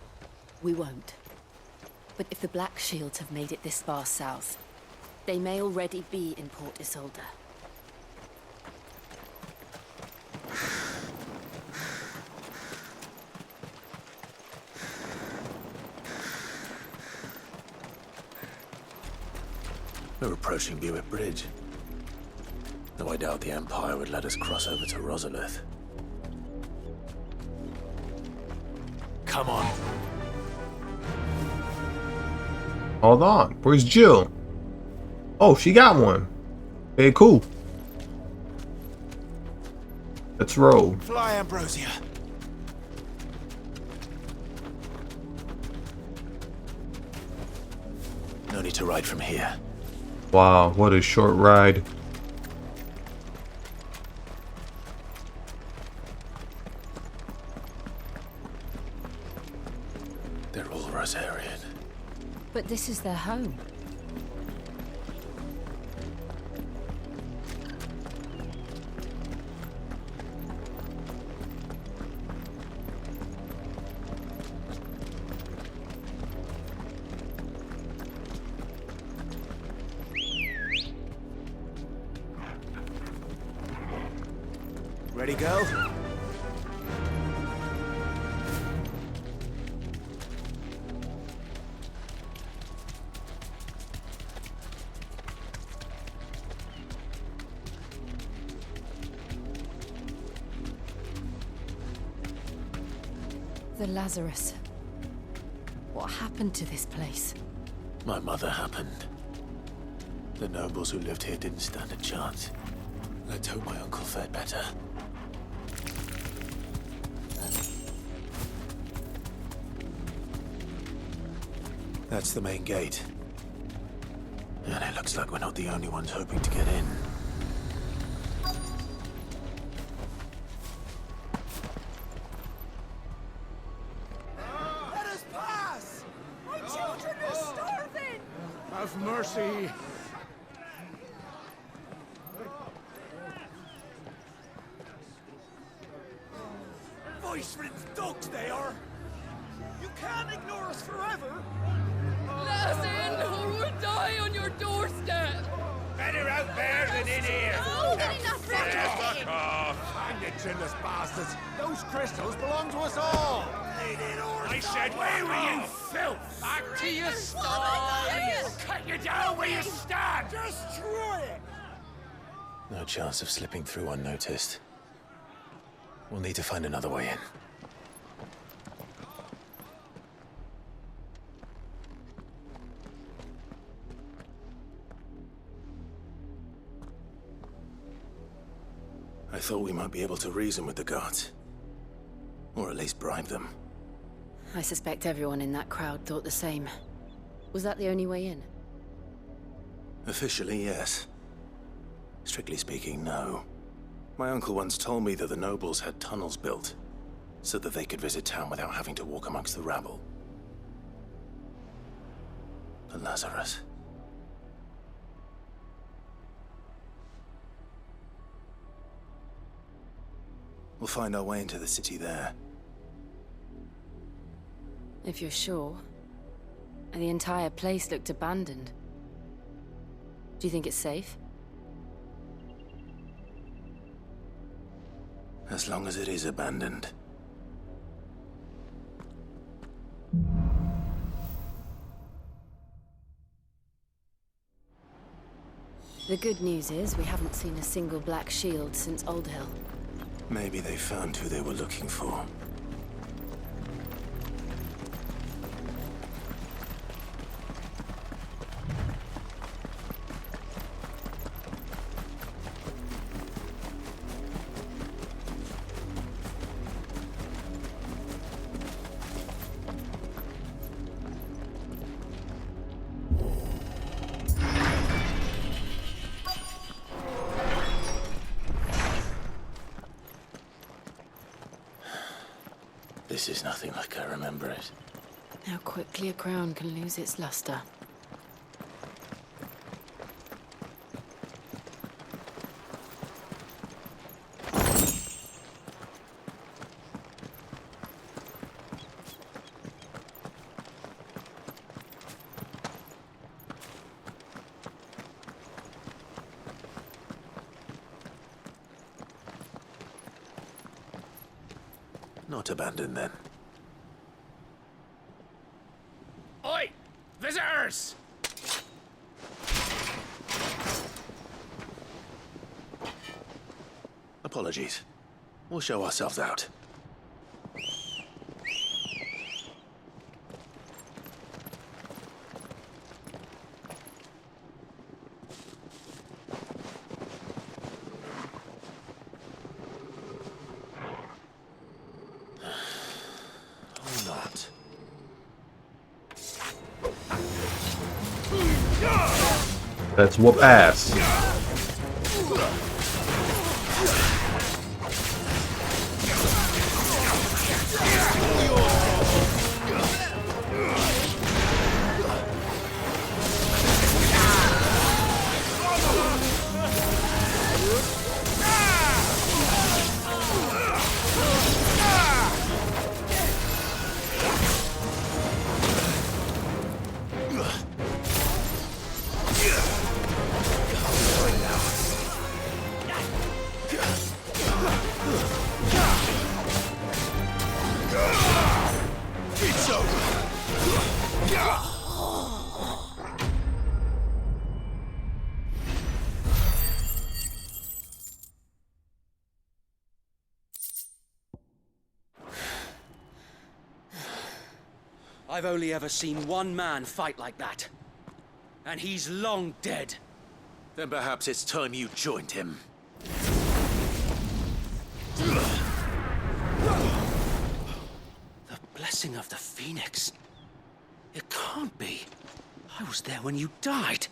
We won't. But if the Black Shields have made it this far south, they may already be in Port Isolde. We're approaching Buick Bridge. Though I doubt the Empire would let us cross over to Rosalith. Come on. Hold on. Where's Jill? Oh, she got one. Okay, cool. Let's roll. Fly, Ambrosia. No need to ride from here. Wow, what a short ride. They're all Rosarian. But this is their home. Ready, go? The Lazarus. What happened to this place? My mother happened. The nobles who lived here didn't stand a chance. Let's hope my uncle fared better. That's the main gate. And it looks like we're not the only ones hoping to get in. Let us pass! My children are starving! Have mercy. Voice-ridden dogs they are! You can't ignore us forever! Let us in, or we'll die on your doorstep! Better out there than in here. Fuck off! Hang the chinless bastards! Those crystals belong to us all! I said, where were you, filth? Back to your sties! We'll cut you down where you stand! Destroy it! No chance of slipping through unnoticed. We'll need to find another way in. I thought we might be able to reason with the guards. Or at least bribe them. I suspect everyone in that crowd thought the same. Was that the only way in? Officially, yes. Strictly speaking, no. My uncle once told me that the nobles had tunnels built, so that they could visit town without having to walk amongst the rabble. The Lazarus. We'll find our way into the city there. If you're sure. And the entire place looked abandoned. Do you think it's safe? As long as it is abandoned. The good news is we haven't seen a single black shield since Old Hill. Maybe they found who they were looking for. This is nothing like I remember it. How quickly a crown can lose its luster. Not abandoned then. Oi! Visitors! Apologies. We'll show ourselves out. Or not. Let's whoop ass. I've only ever seen one man fight like that. And he's long dead. Then perhaps it's time you joined him. The blessing of the Phoenix. It can't be. I was there when you died.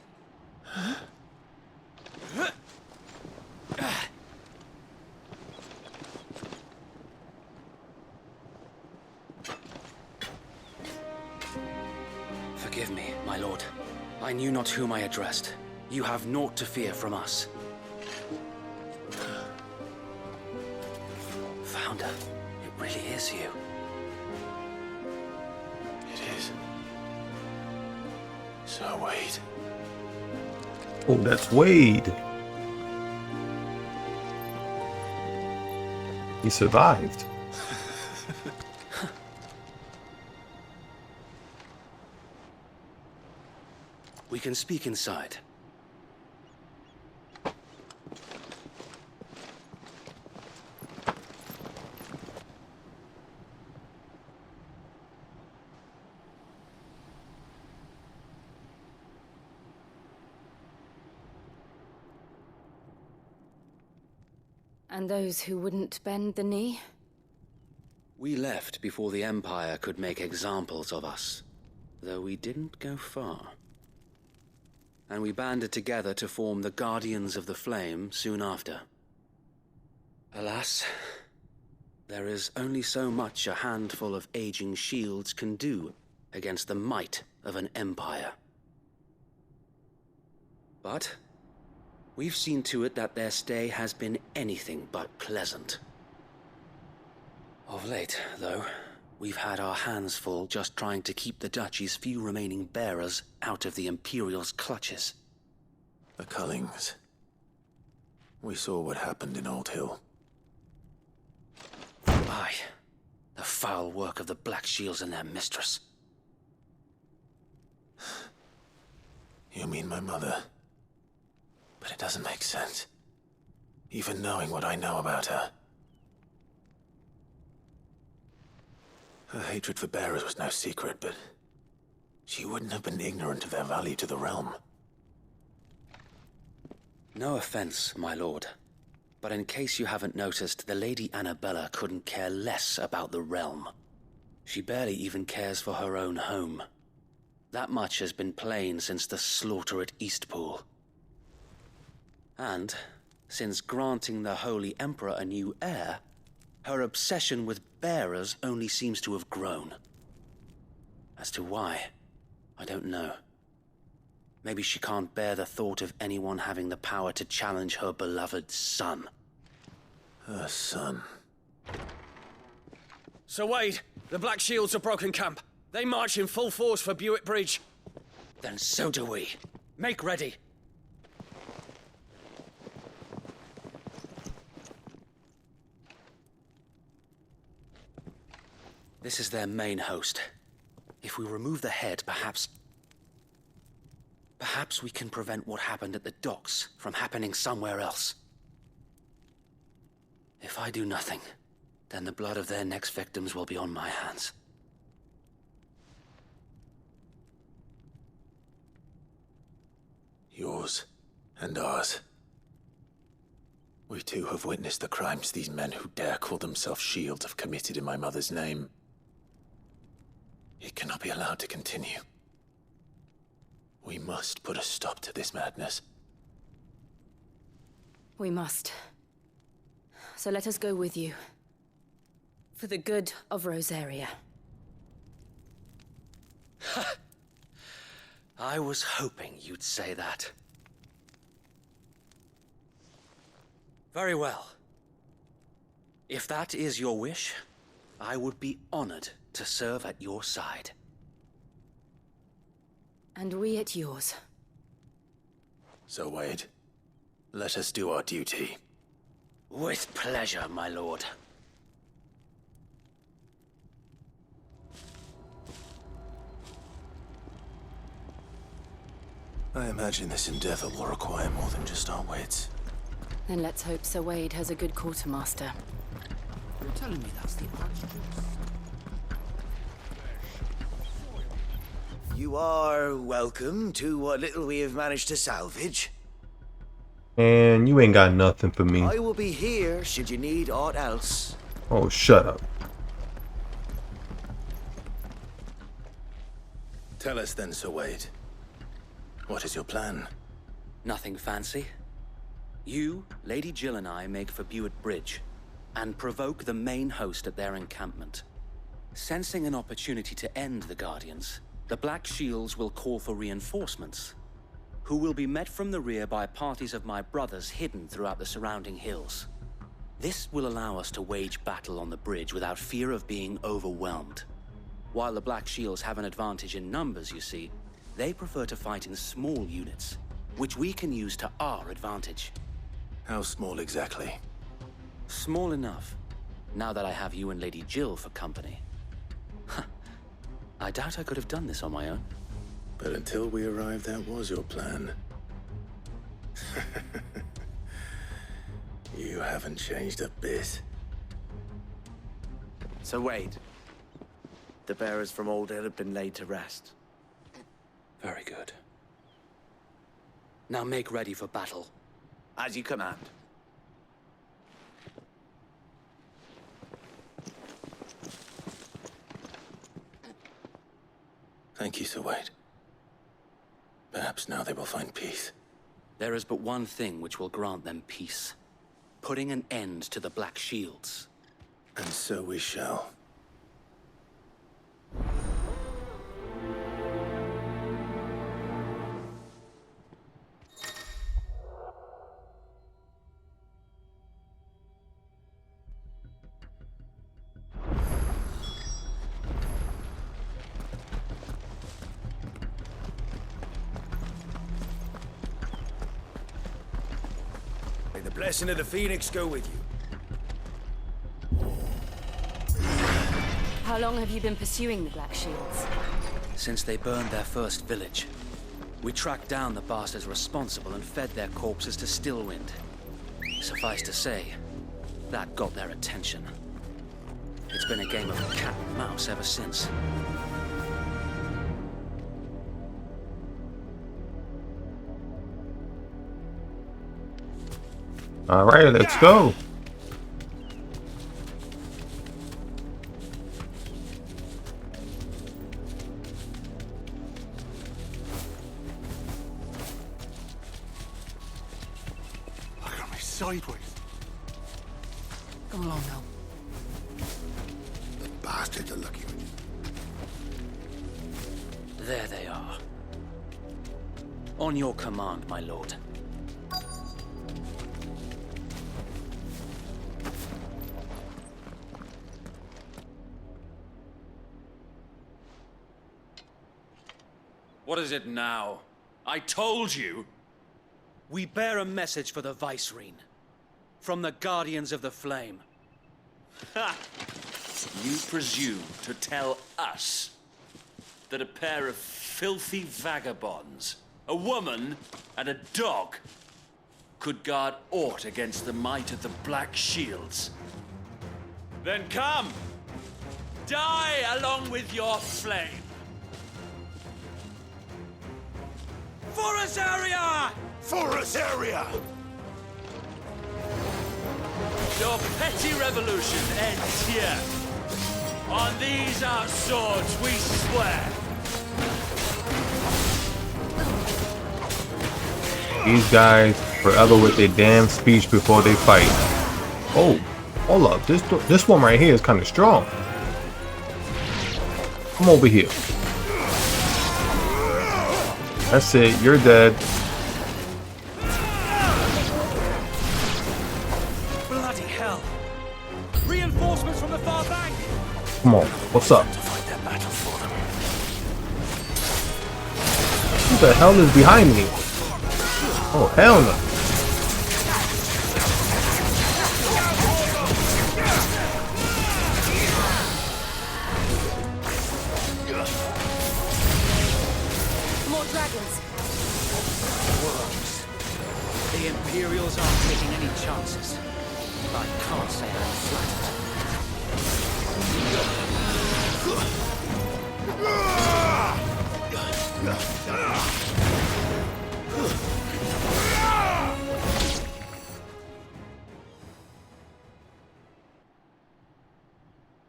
Forgive me, my lord. I knew not whom I addressed. You have naught to fear from us. Founder, it really is you. It is. So, Wade. Oh, that's Wade. He survived. We can speak inside. And those who wouldn't bend the knee? We left before the Empire could make examples of us, though we didn't go far. And we banded together to form the Guardians of the Flame soon after. Alas, there is only so much a handful of aging shields can do against the might of an empire. But we've seen to it that their stay has been anything but pleasant. Of late, though, we've had our hands full just trying to keep the Duchy's few remaining bearers out of the Imperial's clutches. The Cullings. We saw what happened in Old Hill. Aye. The foul work of the Black Shields and their mistress. You mean my mother? But it doesn't make sense. Even knowing what I know about her. Her hatred for bearers was no secret, but she wouldn't have been ignorant of their value to the realm. No offense, my lord, but in case you haven't noticed, the Lady Annabella couldn't care less about the realm. She barely even cares for her own home. That much has been plain since the slaughter at Eastpool. And, since granting the Holy Emperor a new heir, Her obsession with bearers only seems to have grown. As to why, I don't know. Maybe she can't bear the thought of anyone having the power to challenge her beloved son. Her son. Sir Wade, the Black Shields have broken camp. They march in full force for Buick Bridge. Then so do we. Make ready. This is their main host. If we remove the head, perhaps we can prevent what happened at the docks from happening somewhere else. If I do nothing, then the blood of their next victims will be on my hands. Yours and ours. We too have witnessed the crimes these men who dare call themselves shields have committed in my mother's name. It cannot be allowed to continue. We must put a stop to this madness. We must. So let us go with you. For the good of Rosaria. I was hoping you'd say that. Very well. If that is your wish, I would be honored to serve at your side. And we at yours. So, Wade, let us do our duty. With pleasure, my lord. I imagine this endeavor will require more than just our wits. Then let's hope Sir Wade has a good quartermaster. You're telling me that's the Archduke? You are welcome to what little we have managed to salvage. And you ain't got nothing for me. I will be here should you need aught else. Oh, shut up. Tell us then, Sir Wade. What is your plan? Nothing fancy. You, Lady Jill and I make for Buick Bridge and provoke the main host at their encampment. Sensing an opportunity to end the Guardians, the Black Shields will call for reinforcements, who will be met from the rear by parties of my brothers hidden throughout the surrounding hills. This will allow us to wage battle on the bridge without fear of being overwhelmed. While the Black Shields have an advantage in numbers, you see, they prefer to fight in small units, which we can use to our advantage. How small exactly? Small enough, now that I have you and Lady Jill for company. I doubt I could have done this on my own. But until we arrived, that was your plan. You haven't changed a bit. So Wade, the bearers from Old Hill have been laid to rest. Very good. Now make ready for battle. As you command. Thank you, Sir Wade. Perhaps now they will find peace. There is but one thing which will grant them peace. Putting an end to the Black Shields. And so we shall. May the blessing of the Phoenix go with you. How long have you been pursuing the Black Shields? Since they burned their first village. We tracked down the bastards responsible and fed their corpses to Stillwind. Suffice to say, that got their attention. It's been a game of cat and mouse ever since. All right, let's go. Look at me sideways. Come along now. bastards are lucky. There they are. On your command, my lord. What is it now? I told you! We bear a message for the Vicereine. From the Guardians of the Flame. Ha! You presume to tell us that a pair of filthy vagabonds, a woman and a dog, could guard aught against the might of the Black Shields? Then come! Die along with your flame! For us area! For us area! Your petty revolution ends here. On these our swords we swear. These guys forever with their damn speech before they fight. Oh, hold up. This one right here is kind of strong. Come over here. That's it. You're dead. Bloody hell! Reinforcements from the far bank. Come on. What's up? Who the hell is behind me? Oh, hell no. More dragons. Worms. The Imperials aren't taking any chances. I can't say I'm flattered.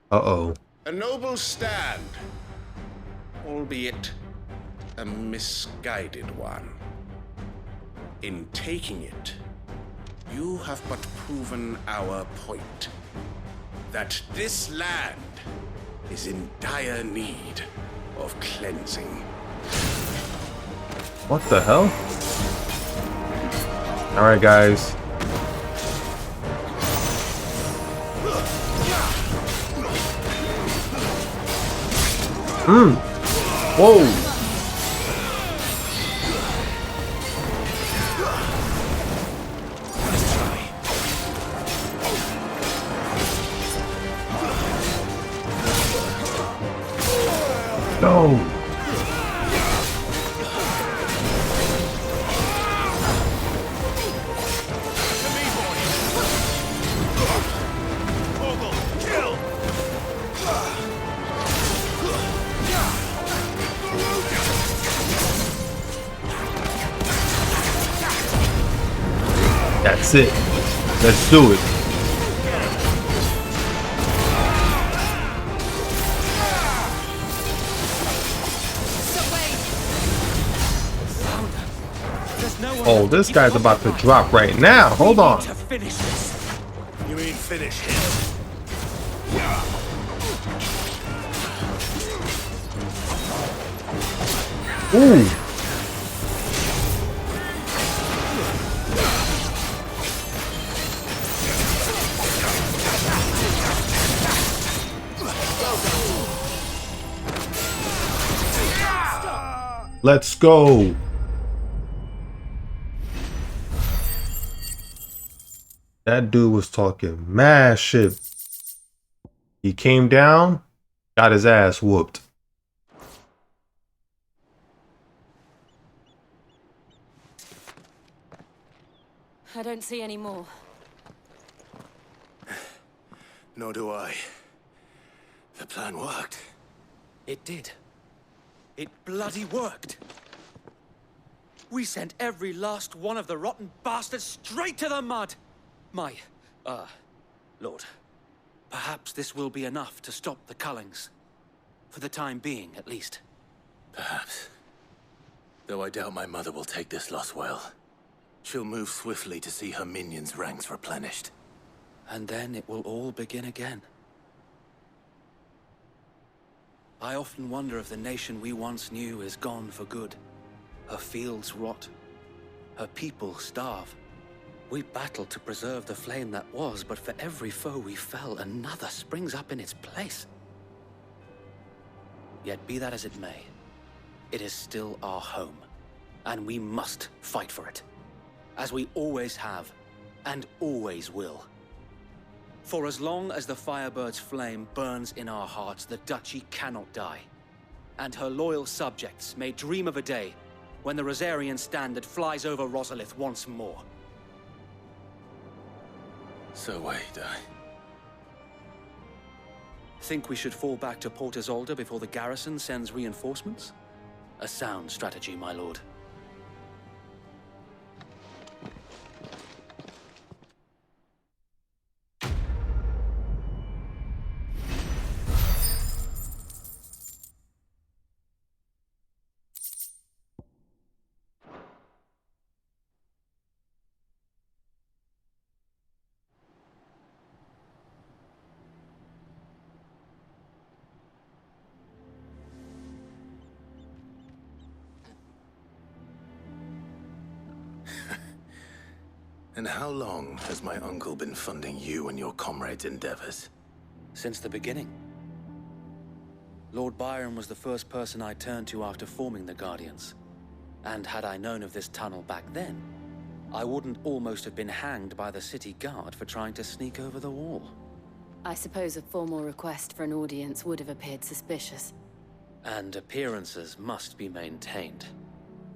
Uh-oh. A noble stand, albeit a misguided one. In taking it, you have but proven our point. That this land is in dire need of cleansing. What the hell? Alright, guys. Whoa. No. That's it. Let's do it. Oh, this guy's about to drop right now. Hold on. Finish this. You mean finish him? Ooh. Let's go. That dude was talking mad shit. He came down, got his ass whooped. I don't see any more. Nor do I. The plan worked. It did. It bloody worked. We sent every last one of the rotten bastards straight to the mud. Lord, perhaps this will be enough to stop the Cullings. For the time being, at least. Perhaps. Though I doubt my mother will take this loss well. She'll move swiftly to see her minions' ranks replenished. And then it will all begin again. I often wonder if the nation we once knew is gone for good. Her fields rot. Her people starve. We battled to preserve the flame that was, but for every foe we fell, another springs up in its place. Yet be that as it may, it is still our home, and we must fight for it, as we always have, and always will. For as long as the Firebird's flame burns in our hearts, the Duchy cannot die, and her loyal subjects may dream of a day when the Rosarian standard flies over Rosalith once more. So wait, Think we should fall back to Port Isolde before the garrison sends reinforcements? A sound strategy, my lord. And how long has my uncle been funding you and your comrades' endeavors? Since the beginning. Lord Byron was the first person I turned to after forming the Guardians. And had I known of this tunnel back then, I wouldn't almost have been hanged by the city guard for trying to sneak over the wall. I suppose a formal request for an audience would have appeared suspicious. And appearances must be maintained.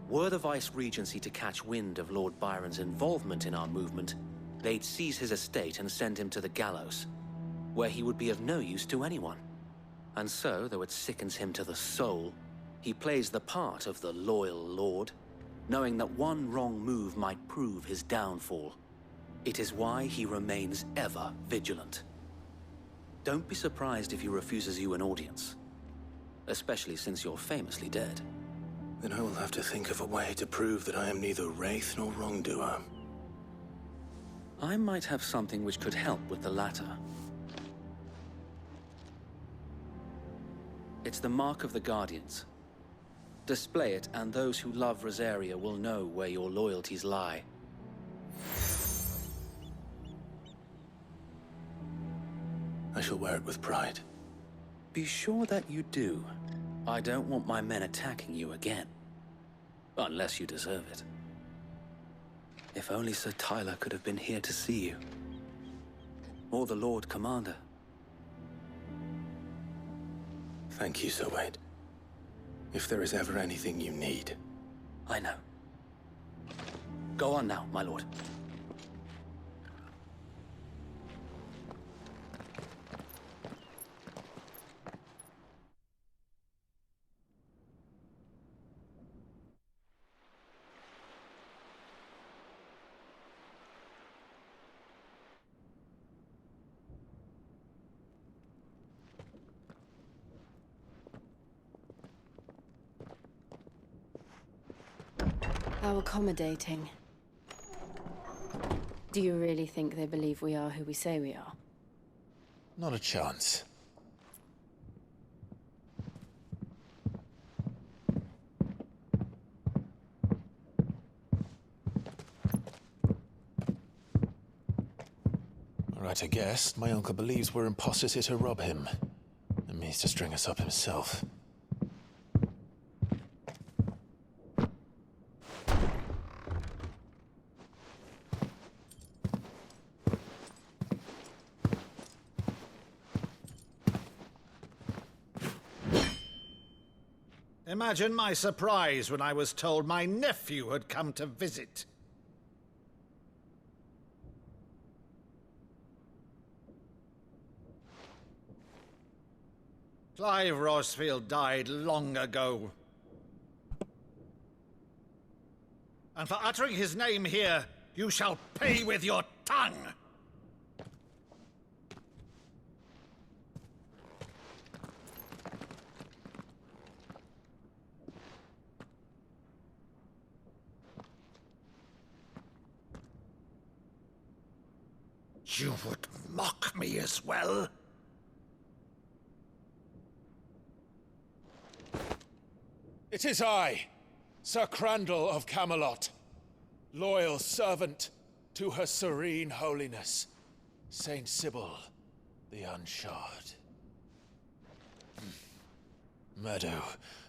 Were the Vice-Regency to catch wind of Lord Byron's involvement in our movement, they'd seize his estate and send him to the gallows, where he would be of no use to anyone. And so, though it sickens him to the soul, he plays the part of the loyal lord, knowing that one wrong move might prove his downfall. It is why he remains ever vigilant. Don't be surprised if he refuses you an audience, especially since you're famously dead. Then I will have to think of a way to prove that I am neither wraith nor wrongdoer. I might have something which could help with the latter. It's the mark of the Guardians. Display it, and those who love Rosaria will know where your loyalties lie. I shall wear it with pride. Be sure that you do. I don't want my men attacking you again. Unless you deserve it. If only Sir Tyler could have been here to see you. Or the Lord Commander. Thank you, Sir Wade. If there is ever anything you need. I know. Go on now, my lord. How accommodating. Do you really think they believe we are who we say we are? Not a chance. Right, I guess. My uncle believes we're imposters here to rob him. And means to string us up himself. Imagine my surprise when I was told my nephew had come to visit. Clive Rosfield died long ago. And for uttering his name here, you shall pay with your tongue! You would mock me as well? It is I, Sir Crandall of Camelot, loyal servant to Her Serene Holiness, Saint Sybil the Unshod. Meadow,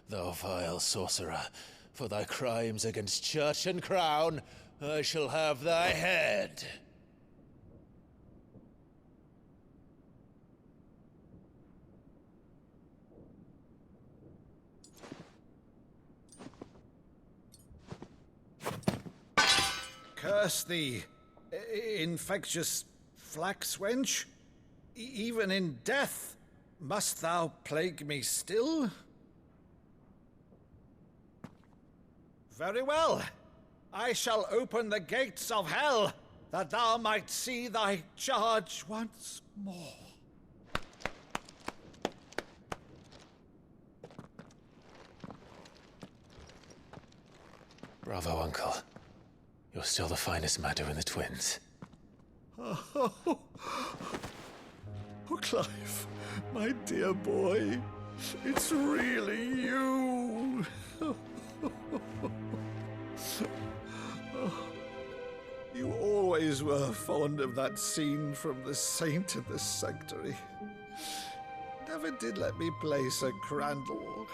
thou vile sorcerer, for thy crimes against church and crown, I shall have thy head. Curse thee, infectious flax wench. Even in death, must thou plague me still? Very well. I shall open the gates of hell, that thou might see thy charge once more. Bravo, Uncle. You're still the finest Meadow in the twins. Oh, Clive, my dear boy, it's really you. You always were fond of that scene from The Saint in the Sanctuary. Never did let me play Sir Crandall.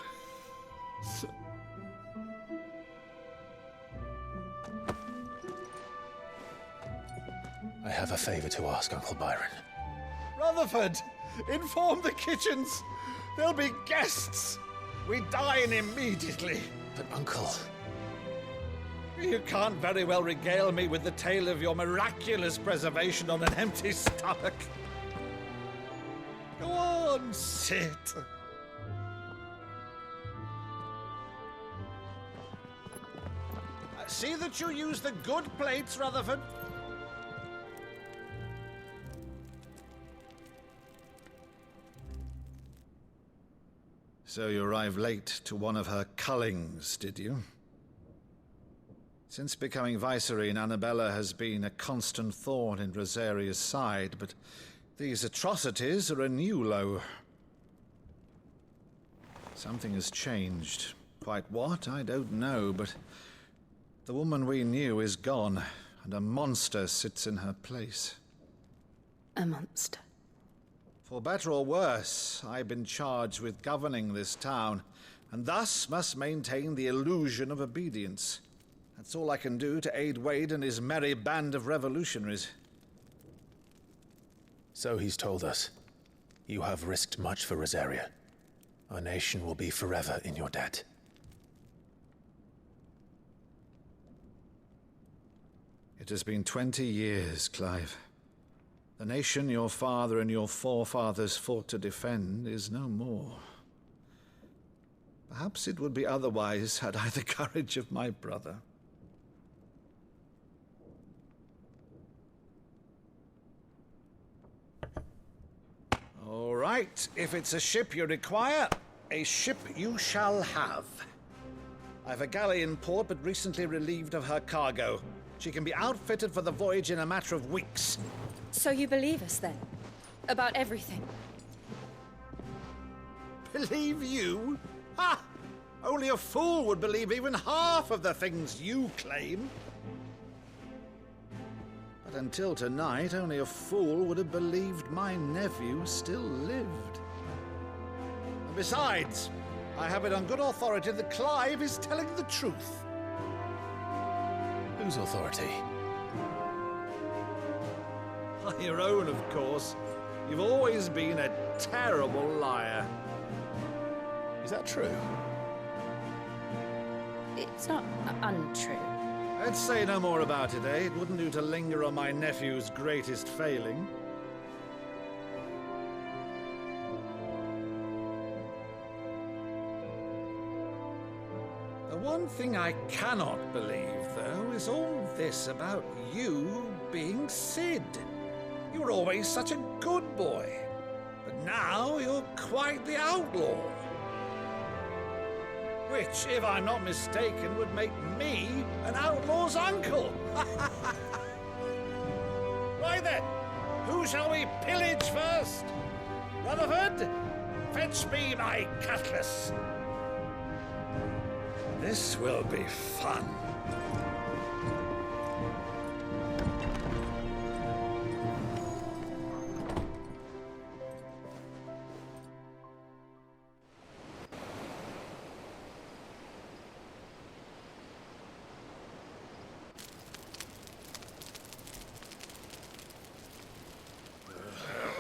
I have a favor to ask, Uncle Byron. Rutherford, inform the kitchens. There'll be guests. We dine immediately. But, Uncle... You can't very well regale me with the tale of your miraculous preservation on an empty stomach. Go on, sit. See that you use the good plates, Rutherford. So you arrived late to one of her cullings, did you? Since becoming Vicereine, Annabella has been a constant thorn in Rosaria's side, but these atrocities are a new low. Something has changed. Quite what, I don't know, but the woman we knew is gone, and a monster sits in her place. A monster? For better or worse, I've been charged with governing this town, and thus must maintain the illusion of obedience. That's all I can do to aid Wade and his merry band of revolutionaries. So he's told us. You have risked much for Rosaria. Our nation will be forever in your debt. It has been 20 years, Clive. The nation your father and your forefathers fought to defend is no more. Perhaps it would be otherwise had I the courage of my brother. All right, if it's a ship you require, a ship you shall have. I've a galley in port, but recently relieved of her cargo. She can be outfitted for the voyage in a matter of weeks. So you believe us, then? About everything? Believe you? Ha! Only a fool would believe even half of the things you claim. But until tonight, only a fool would have believed my nephew still lived. And besides, I have it on good authority that Clive is telling the truth. Whose authority? Your own, of course. You've always been a terrible liar. Is that true? It's not untrue. Let's say no more about it, eh? It wouldn't do to linger on my nephew's greatest failing. The one thing I cannot believe, though, is all this about you being Sid. You were always such a good boy, but now you're quite the outlaw. Which, if I'm not mistaken, would make me an outlaw's uncle. Right then, who shall we pillage first? Rutherford, fetch me my cutlass. This will be fun.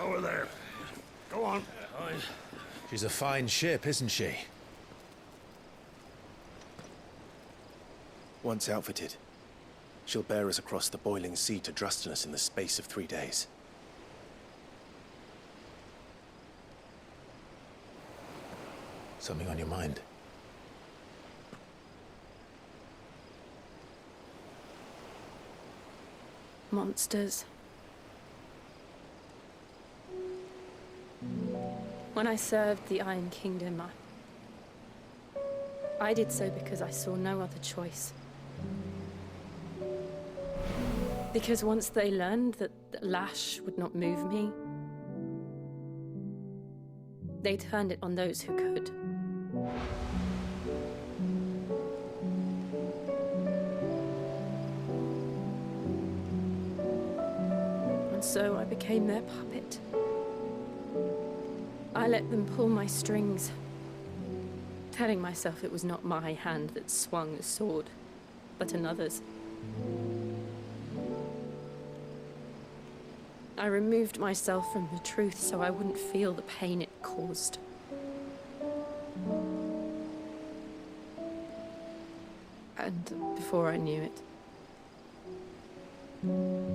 Over there. Go on. She's a fine ship, isn't she? Once outfitted, she'll bear us across the boiling sea to Drustinus in the space of 3 days. Something on your mind? Monsters. When I served the Iron Kingdom, I did so because I saw no other choice. Because once they learned that the lash would not move me, they turned it on those who could. And so I became their puppet. I let them pull my strings, telling myself it was not my hand that swung the sword, but another's. I removed myself from the truth so I wouldn't feel the pain it caused. And before I knew it,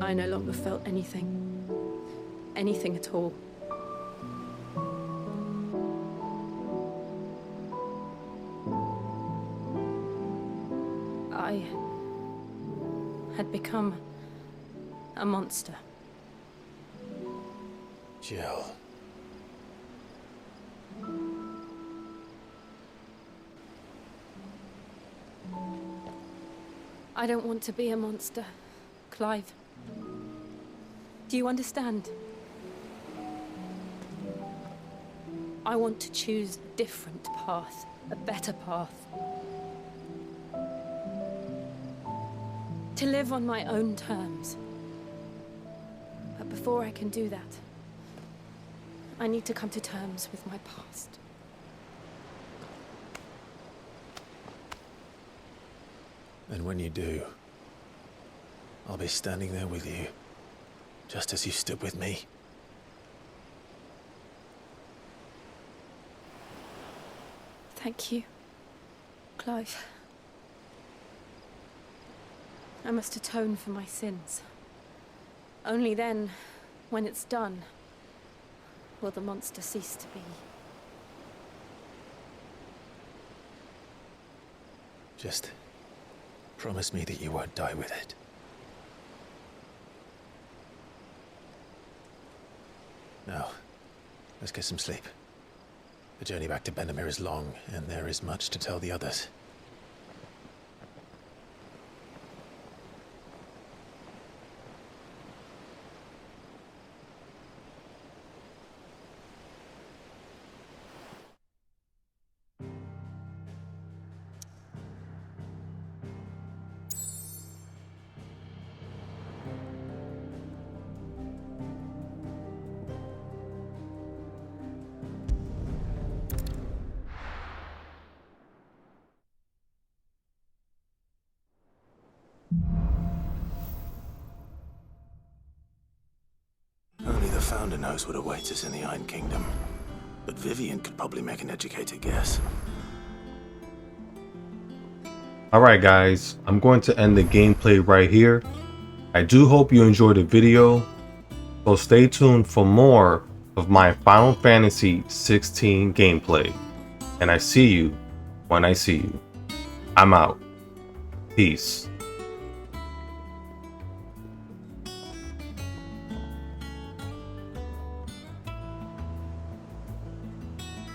I no longer felt anything. Anything at all. I had become a monster. Jill. I don't want to be a monster, Clive. Do you understand? I want to choose a different path, a better path. To live on my own terms. But before I can do that, I need to come to terms with my past. And when you do, I'll be standing there with you, just as you stood with me. Thank you, Clive. I must atone for my sins. Only then, when it's done, will the monster cease to be. Just promise me that you won't die with it. Now, let's get some sleep. The journey back to Benamir is long, and there is much to tell the others. Only the Founder knows what awaits us in the Iron Kingdom. But Vivian could probably make an educated guess. Alright guys, I'm going to end the gameplay right here. I do hope you enjoyed the video, so stay tuned for more of my Final Fantasy XVI gameplay. And I see you when I see you. I'm out. Peace.